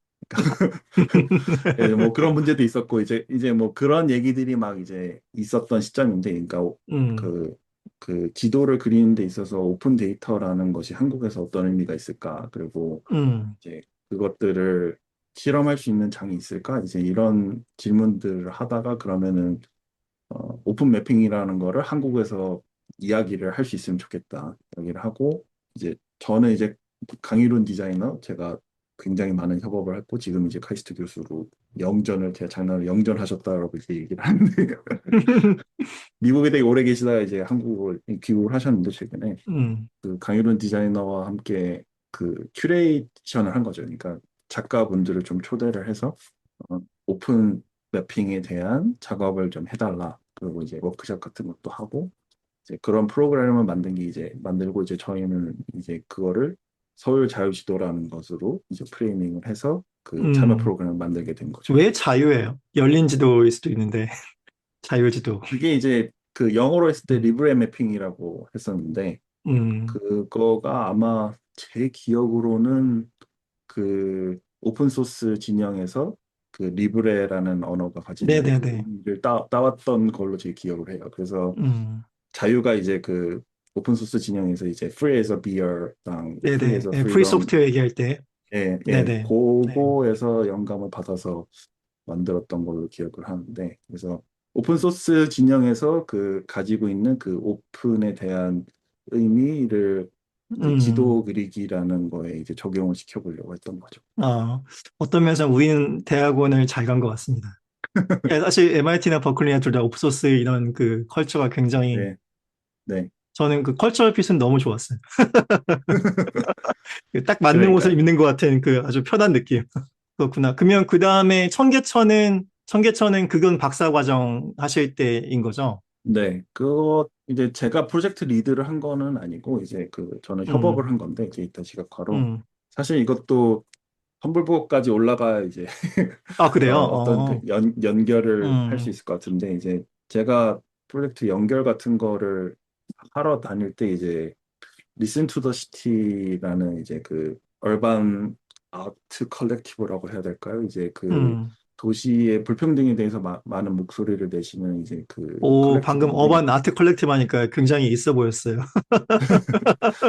예, 뭐 그런 문제도 있었고 이제 뭐 그런 얘기들이 막 이제 있었던 시점인데, 그러니까 음, 그 그 지도를 그리는 데 있어서 오픈 데이터라는 것이 한국에서 어떤 의미가 있을까? 그리고 음, 이제 그것들을 실험할 수 있는 장이 있을까? 이제 이런 질문들을 하다가 그러면은 오픈 매핑이라는 거를 한국에서 이야기를 할 수 있으면 좋겠다. 얘기를 하고 이제 저는 이제 강일훈 디자이너 제가 굉장히 많은 협업을 했고 지금 이제 카이스트 교수로 영전을 제가 장난으로 영전하셨다라고 이제 얘기를 하는데 미국에 되게 오래 계시다가 이제 한국으로 귀국을 하셨는데 최근에 음, 그 강일훈 디자이너와 함께 그 큐레이션을 한 거죠. 그러니까 작가분들을 좀 초대를 해서 오픈 매핑에 대한 작업을 좀 해달라. 그리고 이제 워크숍 같은 것도 하고 이제 그런 프로그램을 만든 게 이제 만들고 이제 저희는 이제 그거를 서울 자유지도라는 것으로 이제 프레이밍을 해서 그 참여 음. 프로그램을 만들게 된 거죠. 왜 자유예요? 열린 지도일 수도 있는데, 자유지도. 그게 이제 그 영어로 했을 때 음, 리브레 매핑이라고 했었는데 음. 그거가 아마 제 기억으로는 그 오픈 소스 진영에서 그 리브레라는 언어가 가지는 그 네네네. 의미를 따왔던 걸로 제 기억을 해요. 그래서 음, 자유가 이제 그 오픈 소스 진영에서 이제 free as a beer랑 free 네네. as a 네, 프리 freedom 소프트웨어 얘기할 때. 예, 네네. 네. 그거에서 영감을 받아서 만들었던 걸로 기억을 하는데 그래서 오픈 소스 진영에서 그 가지고 있는 그 오픈에 대한 의미를 이제 지도 음. 그리기라는 거에 이제 적용을 시켜보려고 했던 거죠. 아, 어떤 면에서 우리는 대학원을 잘 간 것 같습니다. 예, 사실 MIT나 버클리나 둘 다 옵소스 이런 그 컬처가 굉장히 네, 네, 저는 그 컬처럴 핏은 너무 좋았어요. 그딱 맞는 옷을 그러니까요. 입는 것 같은 그 아주 편한 느낌. 그렇구나. 그러면 그 다음에 청계천은 그건 박사 과정 하실 때인 거죠? 네, 그거 이제 제가 프로젝트 리드를 한 거는 아니고 이제 그 저는 협업을 음, 한 건데 데이터 시각화로 음. 사실 이것도 험블복까지 올라가야 이제 아, 그래요? 어떤 그 연결을 할 수 음, 있을 것 같은데 이제 제가 프로젝트 연결 같은 거를 하러 다닐 때 이제 Listen to the City라는 이제 그 얼반 아트 컬렉티브라고 해야 될까요? 이제 그 음. 도시의 불평등에 대해서 많은 목소리를 내시는 이제 그 오, 방금 컬렉티브인데 어반 아트 컬렉티브 하니까 굉장히 있어 보였어요.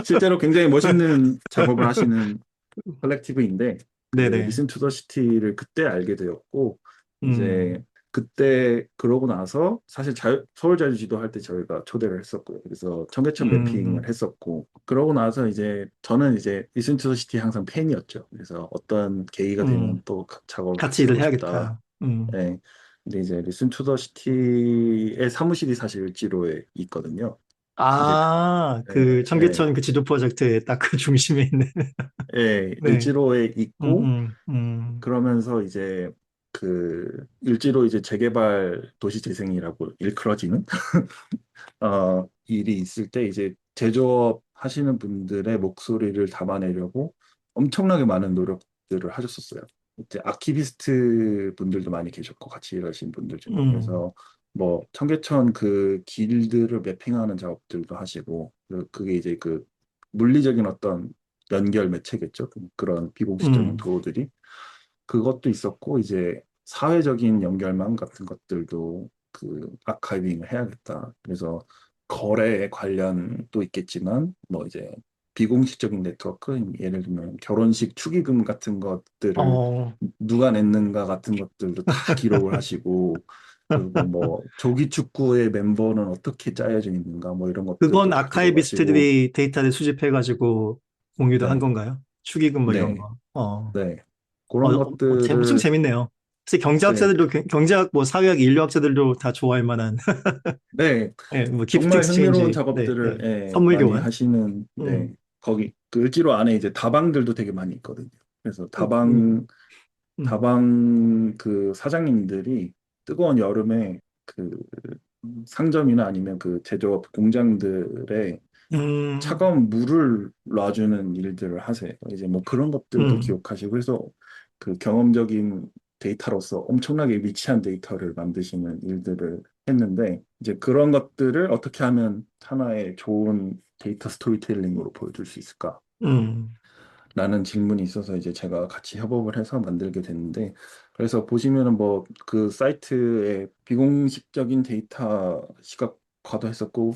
실제로 굉장히 멋있는 작업을 하시는 컬렉티브인데 그 네네. 리슨 투 더 시티를 그때 알게 되었고 음, 이제 그때 그러고 나서 사실 서울자유지도 할 때 저희가 초대를 했었고요. 그래서 청계천 매핑을 음, 했었고 그러고 나서 이제 저는 이제 리슨 투 더 시티 항상 팬이었죠. 그래서 어떤 계기가 되면 음. 또 작업을 같이 같이 일을 하고 싶다. 해야겠다. 네. 근데 이제 리슨 투 더 시티의 사무실이 사실 을지로에 있거든요. 이제 아, 그 예, 예, 청계천 그 지도 프로젝트의 딱 그 중심에 있는. 예, 네. 을지로에 있고 그러면서 이제 그 일지로 이제 재개발 도시 재생이라고 일컬어지는 일이 있을 때 이제 제조업 하시는 분들의 목소리를 담아내려고 엄청나게 많은 노력들을 하셨었어요. 이제 아키비스트 분들도 많이 계셨고 같이 일하신 분들 중에 음, 그래서 뭐 청계천 그 길들을 매핑하는 작업들도 하시고 그게 이제 그 물리적인 어떤 연결 매체겠죠. 그런 비공식적인 음, 도로들이 그것도 있었고 이제 사회적인 연결망 같은 것들도 그 아카이빙을 해야겠다. 그래서 거래에 관련도 있겠지만 뭐 이제 비공식적인 네트워크 예를 들면 결혼식 축의금 같은 것들을 어, 누가 냈는가 같은 것들도 다 기록을 하시고 그리고 뭐 조기 축구의 멤버는 어떻게 짜여져 있는가 뭐 이런 것들도 그건 다 기록하시고 아카이비스트들이 데이터를 수집해가지고 공유도 한 네, 건가요? 축의금 뭐 이런 네, 거. 네. 그런 엄청 것들을 재밌네요. 사실 네, 경제학자들도, 경제학, 뭐 사회학, 인류학자들도 다 좋아할 만한, 네, 예, 뭐 기프트 정말 흥미로운 익스체인지, 네, 작업들을 네. 예, 선물 많이 교환. 하시는 음, 네, 거기 그 을지로 안에 이제 다방들도 되게 많이 있거든요. 그래서 음, 음, 다방 그 사장님들이 뜨거운 여름에 그 상점이나 아니면 그 제조업 공장들에 음, 차가운 물을 놔주는 일들을 하세요. 이제 뭐 그런 것들도 음, 기억하시고 해서 그 경험적인 데이터로서 엄청나게 미치한 데이터를 만드시는 일들을 했는데 이제 그런 것들을 어떻게 하면 하나의 좋은 데이터 스토리텔링으로 보여줄 수 있을까? 음, 라는 질문이 있어서 이제 제가 같이 협업을 해서 만들게 됐는데 그래서 보시면은 뭐 그 사이트에 비공식적인 데이터 시각화도 했었고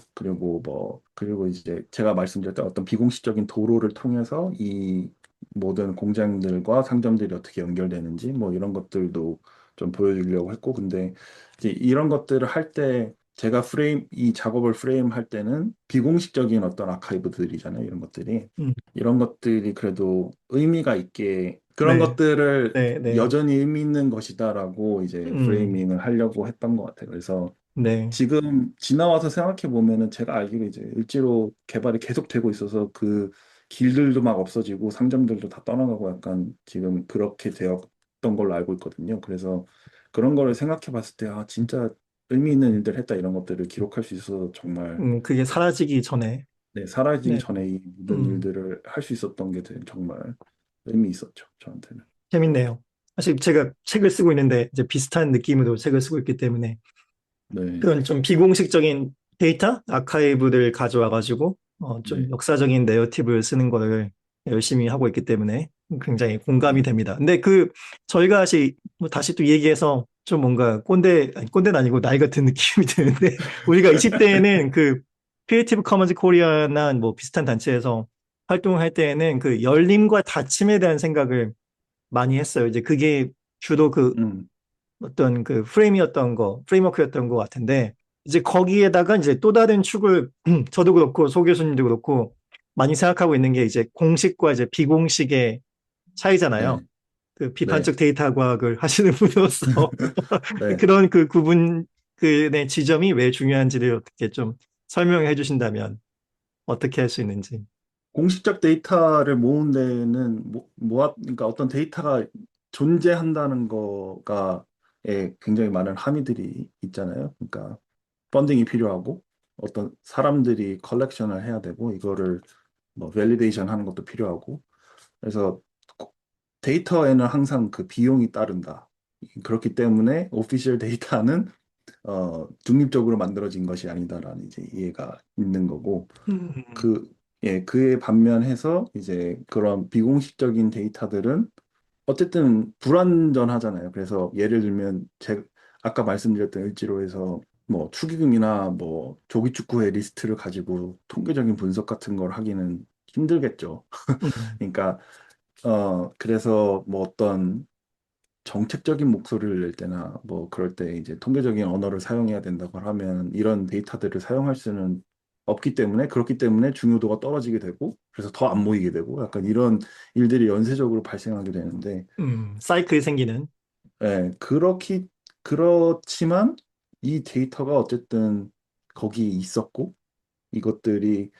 그리고 이제 제가 말씀드렸던 어떤 비공식적인 도로를 통해서 이 모든 공장들과 상점들이 어떻게 연결되는지 뭐 이런 것들도 좀 보여주려고 했고 근데 이제 이런 것들을 할 때 제가 이 작업을 프레임 할 때는 비공식적인 어떤 아카이브들이잖아요, 이런 것들이. 음. 이런 것들이 그래도 의미가 있게 그런 네, 것들을 네, 네. 여전히 의미 있는 것이다라고 이제 음, 프레이밍을 하려고 했던 것 같아요. 그래서 네. 지금 지나와서 생각해 보면은 제가 알기로 이제 을지로 개발이 계속 되고 있어서 그 길들도 막 없어지고 상점들도 다 떠나가고 약간 지금 그렇게 되었던 걸로 알고 있거든요. 그래서 그런 거를 생각해 봤을 때 아 진짜 의미 있는 일들 했다 이런 것들을 기록할 수 있어서 정말 그게 사라지기 전에. 네, 사라지기 네, 전에 이 모든 음, 일들을 할 수 있었던 게 정말 의미 있었죠, 저한테는. 재밌네요. 사실 제가 책을 쓰고 있는데 이제 비슷한 느낌으로 책을 쓰고 있기 때문에 네, 그런 좀 비공식적인 데이터, 아카이브를 가져와가지고 좀 네, 역사적인 내러티브를 쓰는 거를 열심히 하고 있기 때문에 굉장히 공감이 네, 됩니다. 근데 그 저희가 다시 뭐 다시 또 얘기해서 좀 뭔가 아니, 꼰대는 아니고 나이 같은 느낌이 드는데 우리가 20대에는 그 크리에이티브 커먼즈 코리아나 뭐 비슷한 단체에서 활동할 때에는 그 열림과 닫힘에 대한 생각을 많이 했어요. 이제 그게 주로 그 음, 어떤 그 프레임워크였던 것 같은데, 이제 거기에다가 이제 또 다른 축을, 저도 그렇고, 소 교수님도 그렇고, 많이 생각하고 있는 게 이제 공식과 이제 비공식의 차이잖아요. 네, 그 네, 비판적 데이터 과학을 하시는 분으로서 네. 그런 그 구분, 그의 지점이 왜 중요한지를 어떻게 좀 설명해 주신다면 어떻게 할 수 있는지. 공식적 데이터를 모은 데는 그러니까 어떤 데이터가 존재한다는 거가 굉장히 많은 함의들이 있잖아요. 그러니까 펀딩이 필요하고 어떤 사람들이 컬렉션을 해야 되고 이거를 뭐 밸리데이션 하는 것도 필요하고 그래서 데이터에는 항상 그 비용이 따른다. 그렇기 때문에 오피셜 데이터는 중립적으로 만들어진 것이 아니다라는 이제 이해가 있는 거고 음, 그 그에 반면해서 이제 그런 비공식적인 데이터들은 어쨌든 불완전하잖아요. 그래서 예를 들면 제 아까 말씀드렸던 을지로에서 뭐 축의금이나 뭐 조기 축구의 리스트를 가지고 통계적인 분석 같은 걸 하기는 힘들겠죠. 음, 그러니까 그래서 뭐 어떤 정책적인 목소리를 낼 때나 뭐 그럴 때 이제 통계적인 언어를 사용해야 된다고 하면 이런 데이터들을 사용할 수는 없기 때문에 그렇기 때문에 중요도가 떨어지게 되고 그래서 더 안 모이게 되고 약간 이런 일들이 연쇄적으로 발생하게 되는데 사이클이 생기는. 그렇기 그렇지만 이 데이터가 어쨌든 거기 있었고 이것들이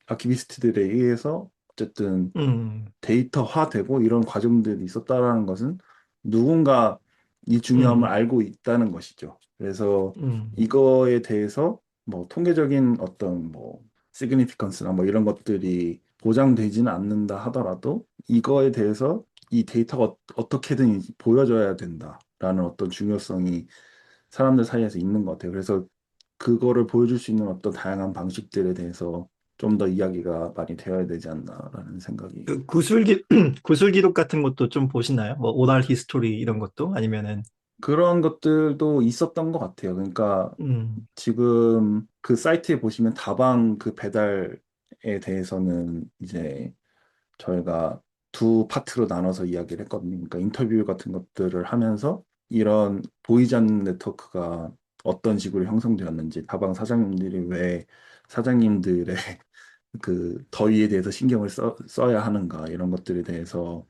아키비스트들에 의해서 어쨌든 음, 데이터화되고 이런 과정들이 있었다라는 것은 누군가 이 중요함을 음, 알고 있다는 것이죠. 그래서 음, 이거에 대해서 뭐 통계적인 어떤 뭐 시그니피컨스나 뭐 이런 것들이 보장되지는 않는다 하더라도 이거에 대해서 이 데이터가 어떻게든 보여져야 된다라는 어떤 중요성이 사람들 사이에서 있는 것 같아요. 그래서 그거를 보여줄 수 있는 어떤 다양한 방식들에 대해서 좀 더 이야기가 많이 되어야 되지 않나라는 생각이. 그 구술기, 구술 기록 같은 것도 좀 보시나요? 뭐 오랄 히스토리 이런 것도 아니면은 그런 것들도 있었던 것 같아요. 그러니까 음, 지금 그 사이트에 보시면 다방 그 배달에 대해서는 이제 저희가 두 파트로 나눠서 이야기를 했거든요. 그러니까 인터뷰 같은 것들을 하면서 이런 보이지 않는 네트워크가 어떤 식으로 형성되었는지, 다방 사장님들이 왜 사장님들의 그 더위에 대해서 신경을 써야 하는가 이런 것들에 대해서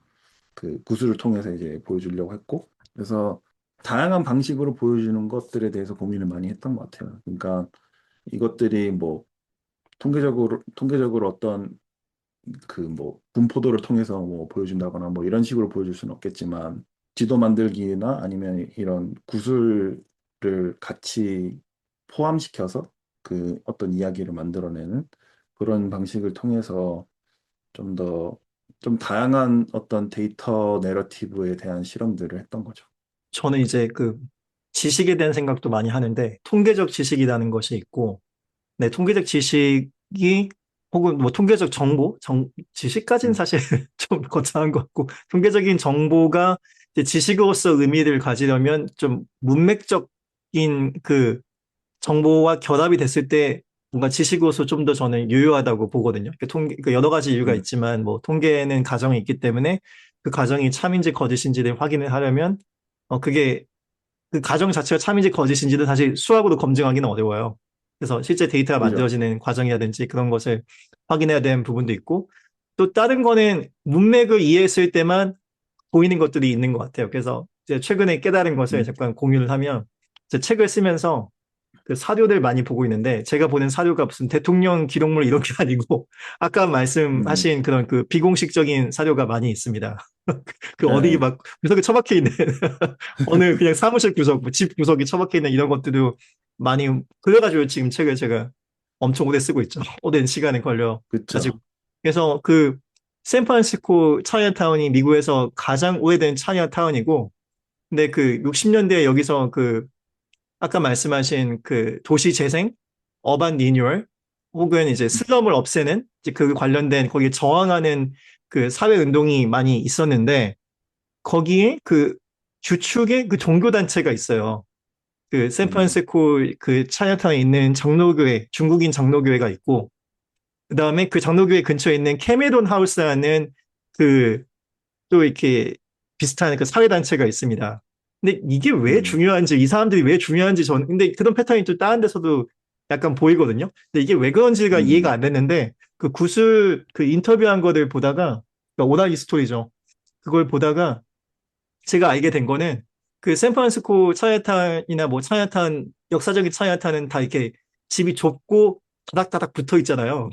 그 구슬을 통해서 이제 보여주려고 했고 그래서 다양한 방식으로 보여주는 것들에 대해서 고민을 많이 했던 것 같아요. 그러니까 이것들이 뭐 통계적으로 어떤 그 뭐 분포도를 통해서 뭐 보여준다거나 뭐 이런 식으로 보여줄 수는 없겠지만 지도 만들기나 아니면 이런 구슬을 같이 포함시켜서 그 어떤 이야기를 만들어내는 그런 방식을 통해서 좀 더, 좀 다양한 어떤 데이터 내러티브에 대한 실험들을 했던 거죠. 저는 이제 그 지식에 대한 생각도 많이 하는데 통계적 지식이라는 것이 있고, 네, 통계적 지식이 혹은 뭐 통계적 정보, 지식까지는 음, 사실 좀 거창한 것 같고 통계적인 정보가 이제 지식으로서 의미를 가지려면 좀 문맥적인 그 정보와 결합이 됐을 때 뭔가 지식으로서 좀 더 저는 유효하다고 보거든요. 그 여러 가지 이유가 음, 있지만 뭐 통계는 가정이 있기 때문에 그 가정이 참인지 거짓인지를 확인을 하려면 그게 그 가정 자체가 참인지 거짓인지는 사실 수학으로 검증하기는 어려워요. 그래서 실제 데이터가 그죠? 만들어지는 과정이라든지 그런 것을 확인해야 되는 부분도 있고 또 다른 거는 문맥을 이해했을 때만 보이는 것들이 있는 것 같아요. 그래서 이제 최근에 깨달은 것을 음, 잠깐 공유를 하면 제 책을 쓰면서 그 사료들 많이 보고 있는데 제가 보는 사료가 무슨 대통령 기록물 이런 게 아니고 아까 음, 말씀하신 그런 그 비공식적인 사료가 많이 있습니다. 그 어디 네, 막 구석에 처박혀 있는 어느 그냥 사무실 구석, 뭐집 구석에 처박혀 있는 이런 것들도 많이 그래가지고 지금 책을 제가 엄청 오래 쓰고 있죠. 오랜 시간에 걸려 가지고 그쵸. 그래서 그 샌프란시스코 차이나타운이 미국에서 가장 오래된 차이나타운이고 근데 그 60년대에 여기서 그 아까 말씀하신 그 도시 재생, 어반 리뉴얼, 혹은 이제 슬럼을 없애는 이제 그 관련된 거기에 저항하는 그 사회 운동이 많이 있었는데 거기에 그 주축에 그 종교 단체가 있어요. 그 음, 샌프란시스코 그 차이나타운에 있는 장로교회, 중국인 장로교회가 있고 그다음에 그 장로교회 근처에 있는 캐메론 하우스라는 그 또 이렇게 비슷한 그 사회단체가 있습니다. 근데 이게 왜 음, 중요한지, 이 사람들이 왜 중요한지 저는, 근데 그런 패턴이 또 다른 데서도 약간 보이거든요. 근데 이게 왜 그런지가 이해가 음, 안 됐는데 그 구슬 그 인터뷰한 거를 보다가 그러니까 오나기 스토리죠. 그걸 보다가 제가 알게 된 거는 그 샌프란시스코 차이나타운이나 뭐 차이나타운 역사적인 차이나타운은 다 이렇게 집이 좁고 다닥다닥 붙어 있잖아요.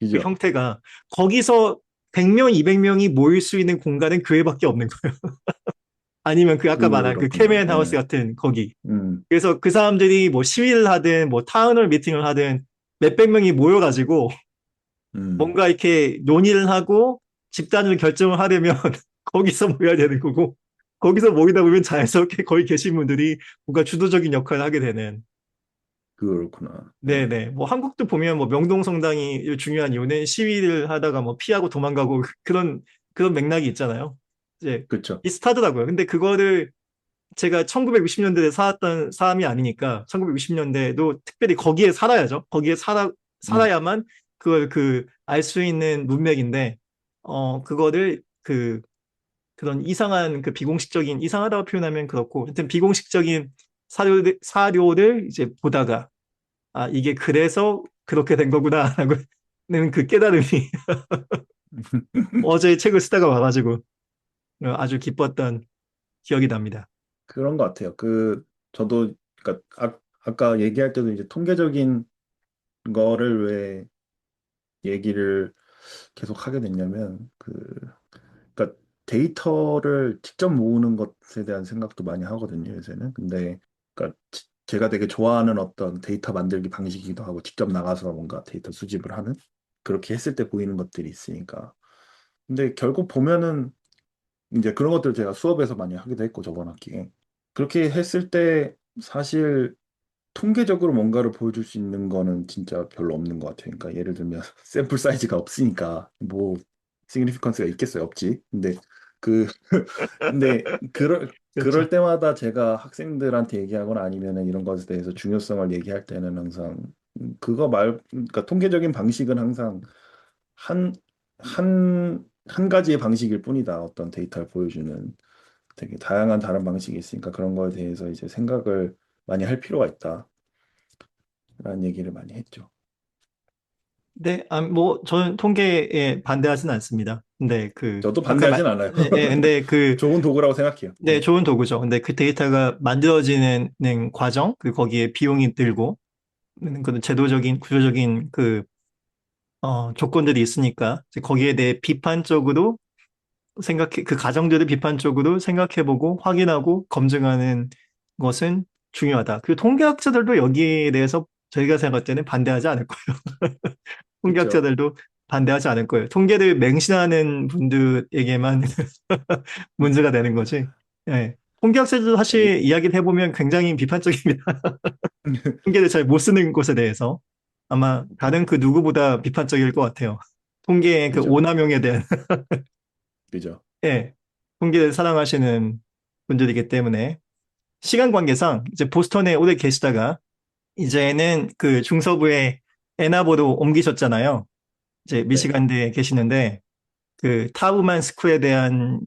그 그죠. 형태가 거기서 100명, 200명이 모일 수 있는 공간은 교회밖에 없는 거예요. 아니면 그 아까 말한 그 그렇구나. 캐멘 하우스 예. 같은 거기. 음, 그래서 그 사람들이 뭐 시위를 하든 뭐 타운홀 미팅을 하든 몇백 명이 모여가지고 음, 뭔가 이렇게 논의를 하고 집단을 결정을 하려면 거기서 모여야 되는 거고 거기서 모이다 보면 자연스럽게 거기 계신 분들이 뭔가 주도적인 역할을 하게 되는. 그렇구나. 예. 네네. 뭐 한국도 보면 뭐 명동성당이 중요한 이유는 시위를 하다가 뭐 피하고 도망가고 그런 맥락이 있잖아요. 이제 그쵸. 비슷하더라고요. 근데 그거를 제가 1960년대에 살았던 사람이 아니니까 1960년대에도 특별히 거기에 살아야죠. 거기에 음, 살아야만 그걸 알 수 있는 문맥인데 그거를 그런 이상한 비공식적인 이상하다고 표현하면 그렇고 하여튼 비공식적인 사료를 이제 보다가 아 이게 그래서 그렇게 된 거구나라고 는 그 깨달음이 어제 책을 쓰다가 와가지고 아주 기뻤던 기억이 납니다. 그런 것 같아요. 저도, 그러니까, 아까 얘기할 때도 이제 통계적인 거를 왜 얘기를 계속 하게 됐냐면, 그러니까 데이터를 직접 모으는 것에 대한 생각도 많이 하거든요, 요새는. 근데, 그러니까 제가 되게 좋아하는 어떤 데이터 만들기 방식이기도 하고, 직접 나가서 뭔가 데이터 수집을 하는? 그렇게 했을 때 보이는 것들이 있으니까. 근데 결국 보면은, 이제 그런 것들 제가 수업에서 많이 하기도 했고, 저번 학기에. 그렇게 했을 때, 사실, 통계적으로 뭔가를 보여줄 수 있는 거는 진짜 별로 없는 것 같아요. 그러니까 예를 들면 샘플 사이즈가 없으니까 뭐 시그니피컨스가 있겠어요? 없지. 그 근데 그렇죠. 그럴 때마다 제가 학생들한테 얘기하거나 아니면은 이런 것에 대해서 중요성을 얘기할 때는 항상 그러니까 통계적인 방식은 항상 한 한 가지의 방식일 뿐이다. 어떤 데이터를 보여주는 되게 다양한 다른 방식이 있으니까 그런 거에 대해서 이제 생각을 많이 할 필요가 있다. 라는 얘기를 많이 했죠. 네, 뭐, 저는 통계에 반대하진 않습니다. 근데 저도 반대하진 않아요. 근데 좋은 도구라고 생각해요. 네, 좋은 도구죠. 근데 그 데이터가 만들어지는 과정, 거기에 비용이 들고, 그런 제도적인, 구조적인 조건들이 있으니까, 이제 거기에 대해 비판적으로 그 가정들을 비판적으로 생각해보고, 확인하고, 검증하는 것은 중요하다. 그리고 통계학자들도 여기에 대해서 저희가 생각할 때는 반대하지 않을 거예요. 그렇죠. 통계학자들도 반대하지 않을 거예요. 통계를 맹신하는 분들에게만 문제가 되는 거지. 예. 통계학자들도 아니, 사실 이야기를 해보면 굉장히 비판적입니다. 통계를 잘 못 쓰는 것에 대해서 아마 다른 그 누구보다 비판적일 것 같아요. 통계의 그 그죠. 오남용에 대한, 그죠. 예. 통계를 사랑하시는 분들이기 때문에 시간 관계상 이제 보스턴에 오래 계시다가 이제는 그 중서부의 애나보로 옮기셨잖아요. 이제 네. 미시간대에 계시는데 그 타우만 스쿨에 대한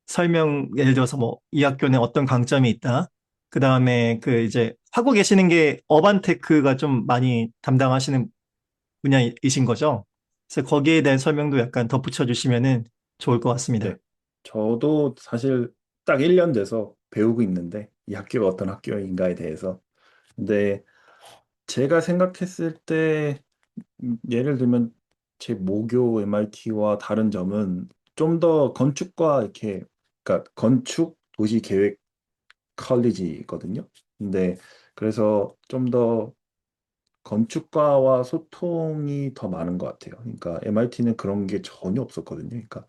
설명, 예를 들어서 뭐 이 학교는 어떤 강점이 있다. 그 다음에 이제 하고 계시는 게 어반테크가 좀 많이 담당하시는 분야이신 거죠. 그래서 거기에 대한 설명도 약간 덧붙여 주시면은 좋을 것 같습니다. 네. 저도 사실 딱 1년 돼서 배우고 있는데, 이 학교가 어떤 학교인가에 대해서. 근데 제가 생각했을 때, 예를 들면 제 모교 MIT와 다른 점은 좀 더 건축과 이렇게, 그러니까 건축 도시 계획 컬리지거든요. 근데 그래서 좀 더 건축가와 소통이 더 많은 것 같아요. 그러니까 MIT는 그런 게 전혀 없었거든요. 그러니까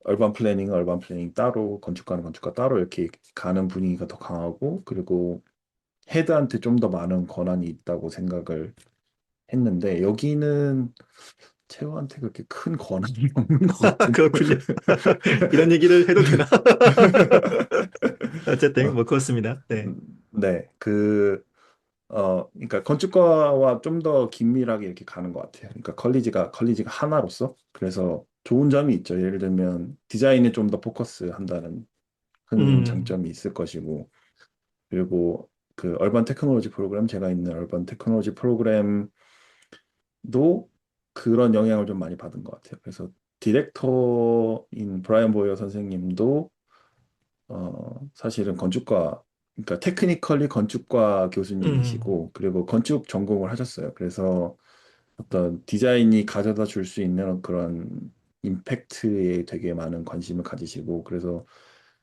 얼반 플래닝은 얼반 플래닝 따로, 건축가는 건축가 따로 이렇게 가는 분위기가 더 강하고, 그리고 헤드한테 좀 더 많은 권한이 있다고 생각을 했는데, 여기는 채호한테 그렇게 큰 권한이 없는 것 같은. 그렇군요. 이런 얘기를 해도 되나? 어쨌든 어, 뭐 그렇습니다. 네. 네, 그러니까 건축가와 좀 더 긴밀하게 이렇게 가는 것 같아요. 그러니까 컬리지가 하나로서. 그래서 좋은 점이 있죠. 예를 들면 디자인에 좀 더 포커스 한다는 큰 음, 장점이 있을 것이고, 그리고 그 얼반 테크놀로지 프로그램, 제가 있는 얼반 테크놀로지 프로그램도 그런 영향을 좀 많이 받은 것 같아요. 그래서 디렉터인 브라이언 보여 선생님도 사실은 건축과, 그러니까 테크니컬리 건축과 음, 교수님이시고, 그리고 건축 전공을 하셨어요. 그래서 어떤 디자인이 가져다 줄 수 있는 그런 임팩트에 되게 많은 관심을 가지시고, 그래서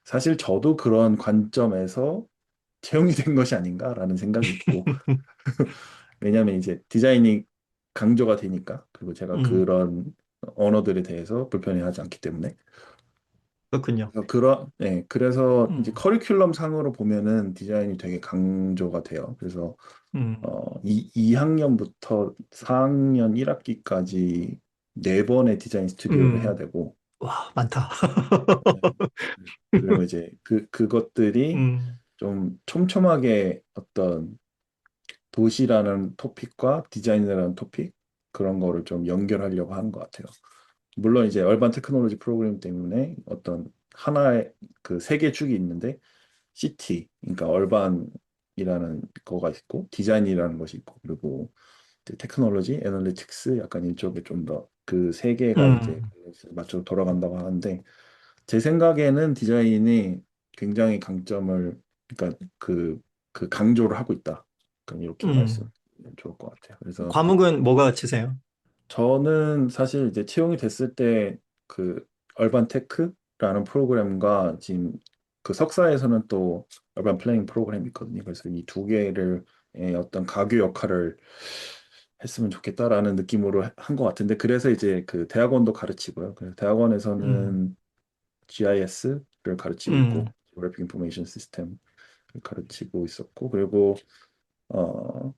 사실 저도 그런 관점에서 채용이 된 것이 아닌가라는 생각이 있고, 왜냐하면 이제 디자인이 강조가 되니까, 그리고 제가 음, 그런 언어들에 대해서 불편해하지 않기 때문에. 그렇군요. 그래서 이제 음, 커리큘럼 상으로 보면은 디자인이 되게 강조가 돼요. 그래서 음, 2학년부터 4학년 1학기까지 네 번의 디자인 스튜디오를 해야 음, 되고, 와, 많다. 네. 그리고 이제 그것들이 음, 좀 촘촘하게 어떤 도시라는 토픽과 디자인이라는 토픽, 그런 거를 좀 연결하려고 하는 것 같아요. 물론 이제 얼반 테크놀로지 프로그램 때문에 어떤 하나의 그 세 개 축이 있는데, 시티, 그러니까 얼반이라는 거가 있고, 디자인이라는 것이 있고, 그리고 이제 테크놀로지, 애널리틱스, 약간 이쪽에 좀 더 그 세 개가 이제 음, 맞춰 돌아간다고 하는데, 제 생각에는 디자인이 굉장히 강점을, 그러니까 그 강조를 하고 있다. 그럼 이렇게 음. 말씀드리면 좋을 것 같아요. 그래서 과목은 뭐가 치세요? 저는 사실 이제 채용이 됐을 때 그 얼반 테크라는 프로그램과 지금 그 석사에서는 또 얼반 플래닝 프로그램이 있거든요. 그래서 이 두 개를 어떤 가교 역할을 했으면 좋겠다라는 느낌으로 한 것 같은데, 그래서 이제 그 대학원도 가르치고요. 그래서 음, 대학원에서는 GIS를 가르치고 음, 있고, Geographic Information System을 가르치고 있었고, 그리고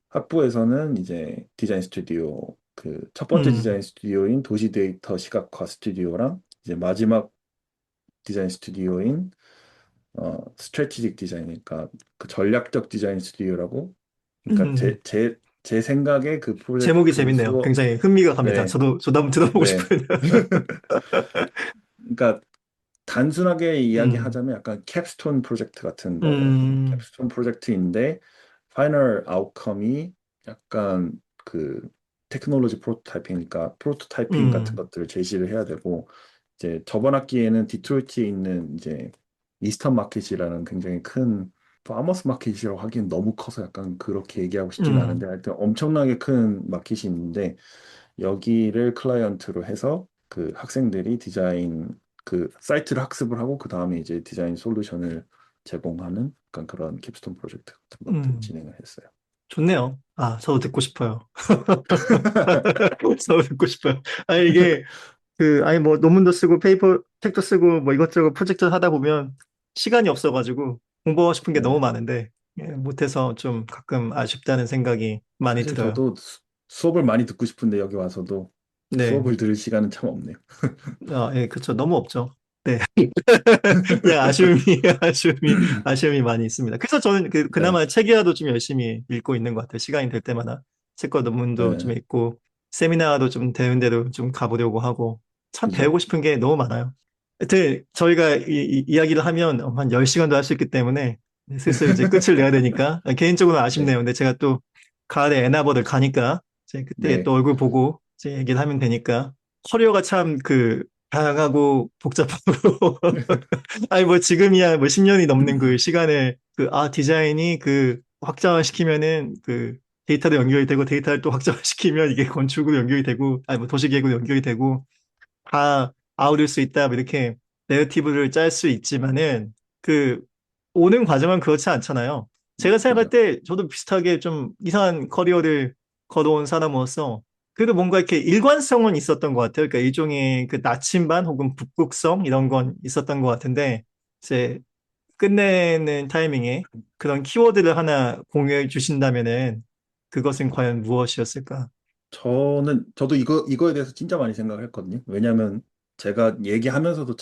학부에서는 이제 디자인 스튜디오, 그 첫 번째 디자인 음, 스튜디오인 도시 데이터 시각화 스튜디오랑 이제 마지막 디자인 스튜디오인 스트래티직 디자인, 그러니까 그 전략적 디자인 스튜디오라고, 그러니까 음. 제 생각에 그 프로젝트 제목이 그 재밌네요. 수업. 굉장히 흥미가 갑니다. 네, 저도 한번 들어보고 네. 싶어요. 그러니까 단순하게 음, 이야기하자면 약간 캡스톤 프로젝트 같은 거예요. 음, 캡스톤 프로젝트인데 파이널 아웃컴이 약간 그 테크놀로지 프로토타이핑, 그러니까 프로토타이핑 같은 음, 것들을 제시를 해야 되고, 이제 저번 학기에는 디트로이트에 있는 이제 이스턴 마켓이라는 굉장히 큰 파머스 마켓이라고 하기엔 너무 커서 약간 그렇게 얘기하고 싶지는 않은데, 음, 하여튼 엄청나게 큰 마켓이 있는데, 여기를 클라이언트로 해서 그 학생들이 디자인 그 사이트를 학습을 하고, 그 다음에 이제 디자인 솔루션을 제공하는 약간 그런 캡스톤 프로젝트 같은 것들을 음. 진행을 했어요. 좋네요. 아, 저도 듣고 싶어요. 저도 듣고 싶어요. 아, 이게, 아니, 뭐, 논문도 쓰고, 책도 쓰고, 뭐, 이것저것 프로젝트 하다 보면 시간이 없어가지고 공부하고 싶은 게 너무 네. 많은데, 못해서 좀 가끔 아쉽다는 생각이 많이 사실 들어요. 저도 수업을 많이 듣고 싶은데 여기 와서도 네. 수업을 들을 시간은 참 없네요. 아, 예, 그쵸. 너무 없죠. 네. 그냥 아쉬움이 많이 있습니다. 그래서 저는 네, 그나마 책이라도 좀 열심히 읽고 있는 것 같아요. 시간이 될 때마다 책과 논문도 좀 네, 읽고, 세미나도 좀 되는 대로 좀 가보려고 하고, 참 그죠. 배우고 싶은 게 너무 많아요. 하여튼, 저희가 이야기를 하면 한 10시간도 할 수 있기 때문에, 슬슬 이제 끝을 내야 되니까, 개인적으로 네, 아쉽네요. 근데 제가 또 가을에 애나버들 가니까, 이제 그때 네, 또 얼굴 보고, 이제 얘기를 하면 되니까, 커리어가 참 다양하고 복잡하고 아니 뭐 지금이야 뭐 10년이 넘는 그 시간에 디자인이 확장을 시키면은 데이터도 연결이 되고 데이터를 또 확장을 시키면 이게 건축으로 연결이 되고 아니 뭐 도시계획으로 연결이 되고 다 아우를 수 있다 뭐 이렇게 내러티브를 짤 수 있지만은 그 오는 과정은 그렇지 않잖아요. 제가 생각할 그죠. 때 저도 비슷하게 좀 이상한 커리어를 걸어온 사람으로서 그래도 뭔가 이렇게 일관성은 있었던 것 같아요. 그러니까 일종의 나침반 혹은 북극성 이런 건 있었던 것 같은데 이제 끝내는 타이밍에 그런 키워드를 하나 공유해 주신다면은 그것은 과연 무엇이었을까? 저도 이거에 대해서 진짜 많이 생각을 했거든요. 왜냐하면 제가 얘기하면서도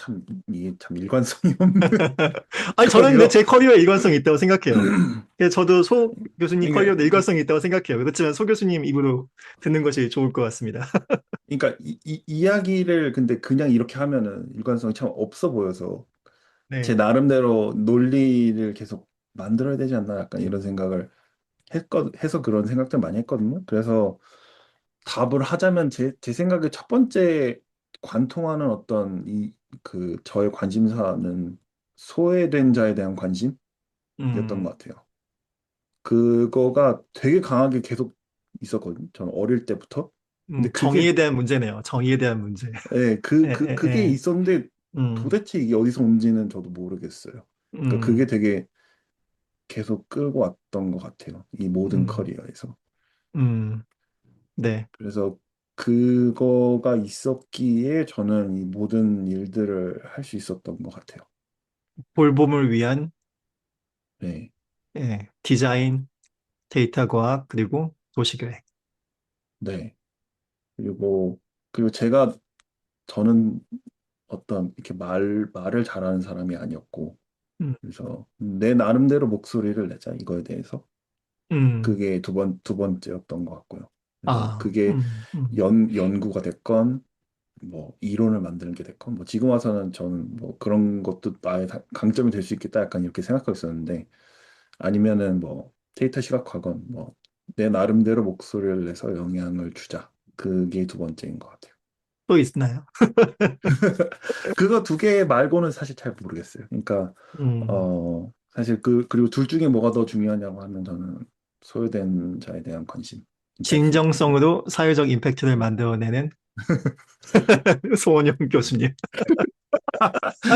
이게 참 일관성이 없는 아니, 저는 근데 커리어. 제 커리어에 일관성이 있다고 생각해요. 그래서 저도 소 교수님 그러니까, 커리어도 일관성이 있다고 생각해요. 그렇지만 소 교수님 입으로 듣는 것이 좋을 것 같습니다. 그러니까 이야기를 근데 그냥 이렇게 하면은 일관성이 참 없어 보여서 제 네. 나름대로 논리를 계속 만들어야 되지 않나 약간 이런 생각을 해서 그런 생각들 많이 했거든요. 그래서 답을 하자면 제 생각에 첫 번째 관통하는 어떤 저의 관심사는 소외된 자에 대한 관심이었던 음, 것 같아요. 그거가 되게 강하게 계속 있었거든요. 저는 어릴 때부터. 근데 그게, 정의에 대한 문제네요. 정의에 대한 문제. 예, 예, 예, 그게 예. 있었는데 음, 도대체 이게 어디서 온지는 저도 모르겠어요. 그러니까 그게 음, 되게 계속 끌고 왔던 것 같아요. 이 모든 음, 커리어에서. 음, 네. 그래서 그거가 있었기에 저는 이 모든 일들을 할 수 있었던 것 같아요. 볼봄을 위한 네, 예, 디자인, 데이터 과학, 그리고 도시계획. 네. 그리고, 저는 어떤 이렇게 말을 잘하는 사람이 아니었고, 음, 그래서 내 나름대로 목소리를 내자, 이거에 대해서. 음, 그게 두 번째였던 것 같고요. 그래서 아, 그게 연구가 됐건, 뭐, 이론을 만드는 게 됐건, 뭐, 지금 와서는 저는 뭐, 그런 것도 나의 강점이 될 수 있겠다, 약간 이렇게 생각하고 있었는데, 아니면은 뭐, 데이터 시각화건, 뭐, 내 나름대로 목소리를 내서 영향을 주자. 그게 두 번째인 것 같아요. 또 있나요? 그거 두 개 말고는 사실 잘 모르겠어요. 그러니까, 음, 사실 그리고 둘 중에 뭐가 더 중요하냐고 하면 저는 소외된 자에 대한 관심이 될 수 있겠네요. 진정성으로 사회적 임팩트를 만들어내는 소원영 교수님.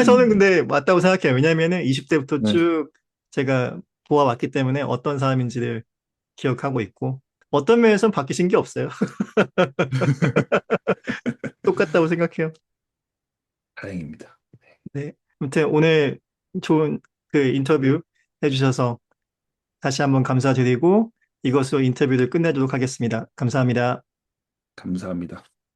저는 근데 맞다고 생각해요. 왜냐면은 20대부터 네. 쭉 제가 보아왔기 때문에 어떤 사람인지를 기억하고 있고, 어떤 면에서는 바뀌신 게 없어요. 똑같다고 생각해요. 다행입니다. 네. 아무튼 오늘 좋은 그 인터뷰 해주셔서 다시 한번 감사드리고 이것으로 인터뷰를 끝내도록 하겠습니다. 감사합니다. 감사합니다.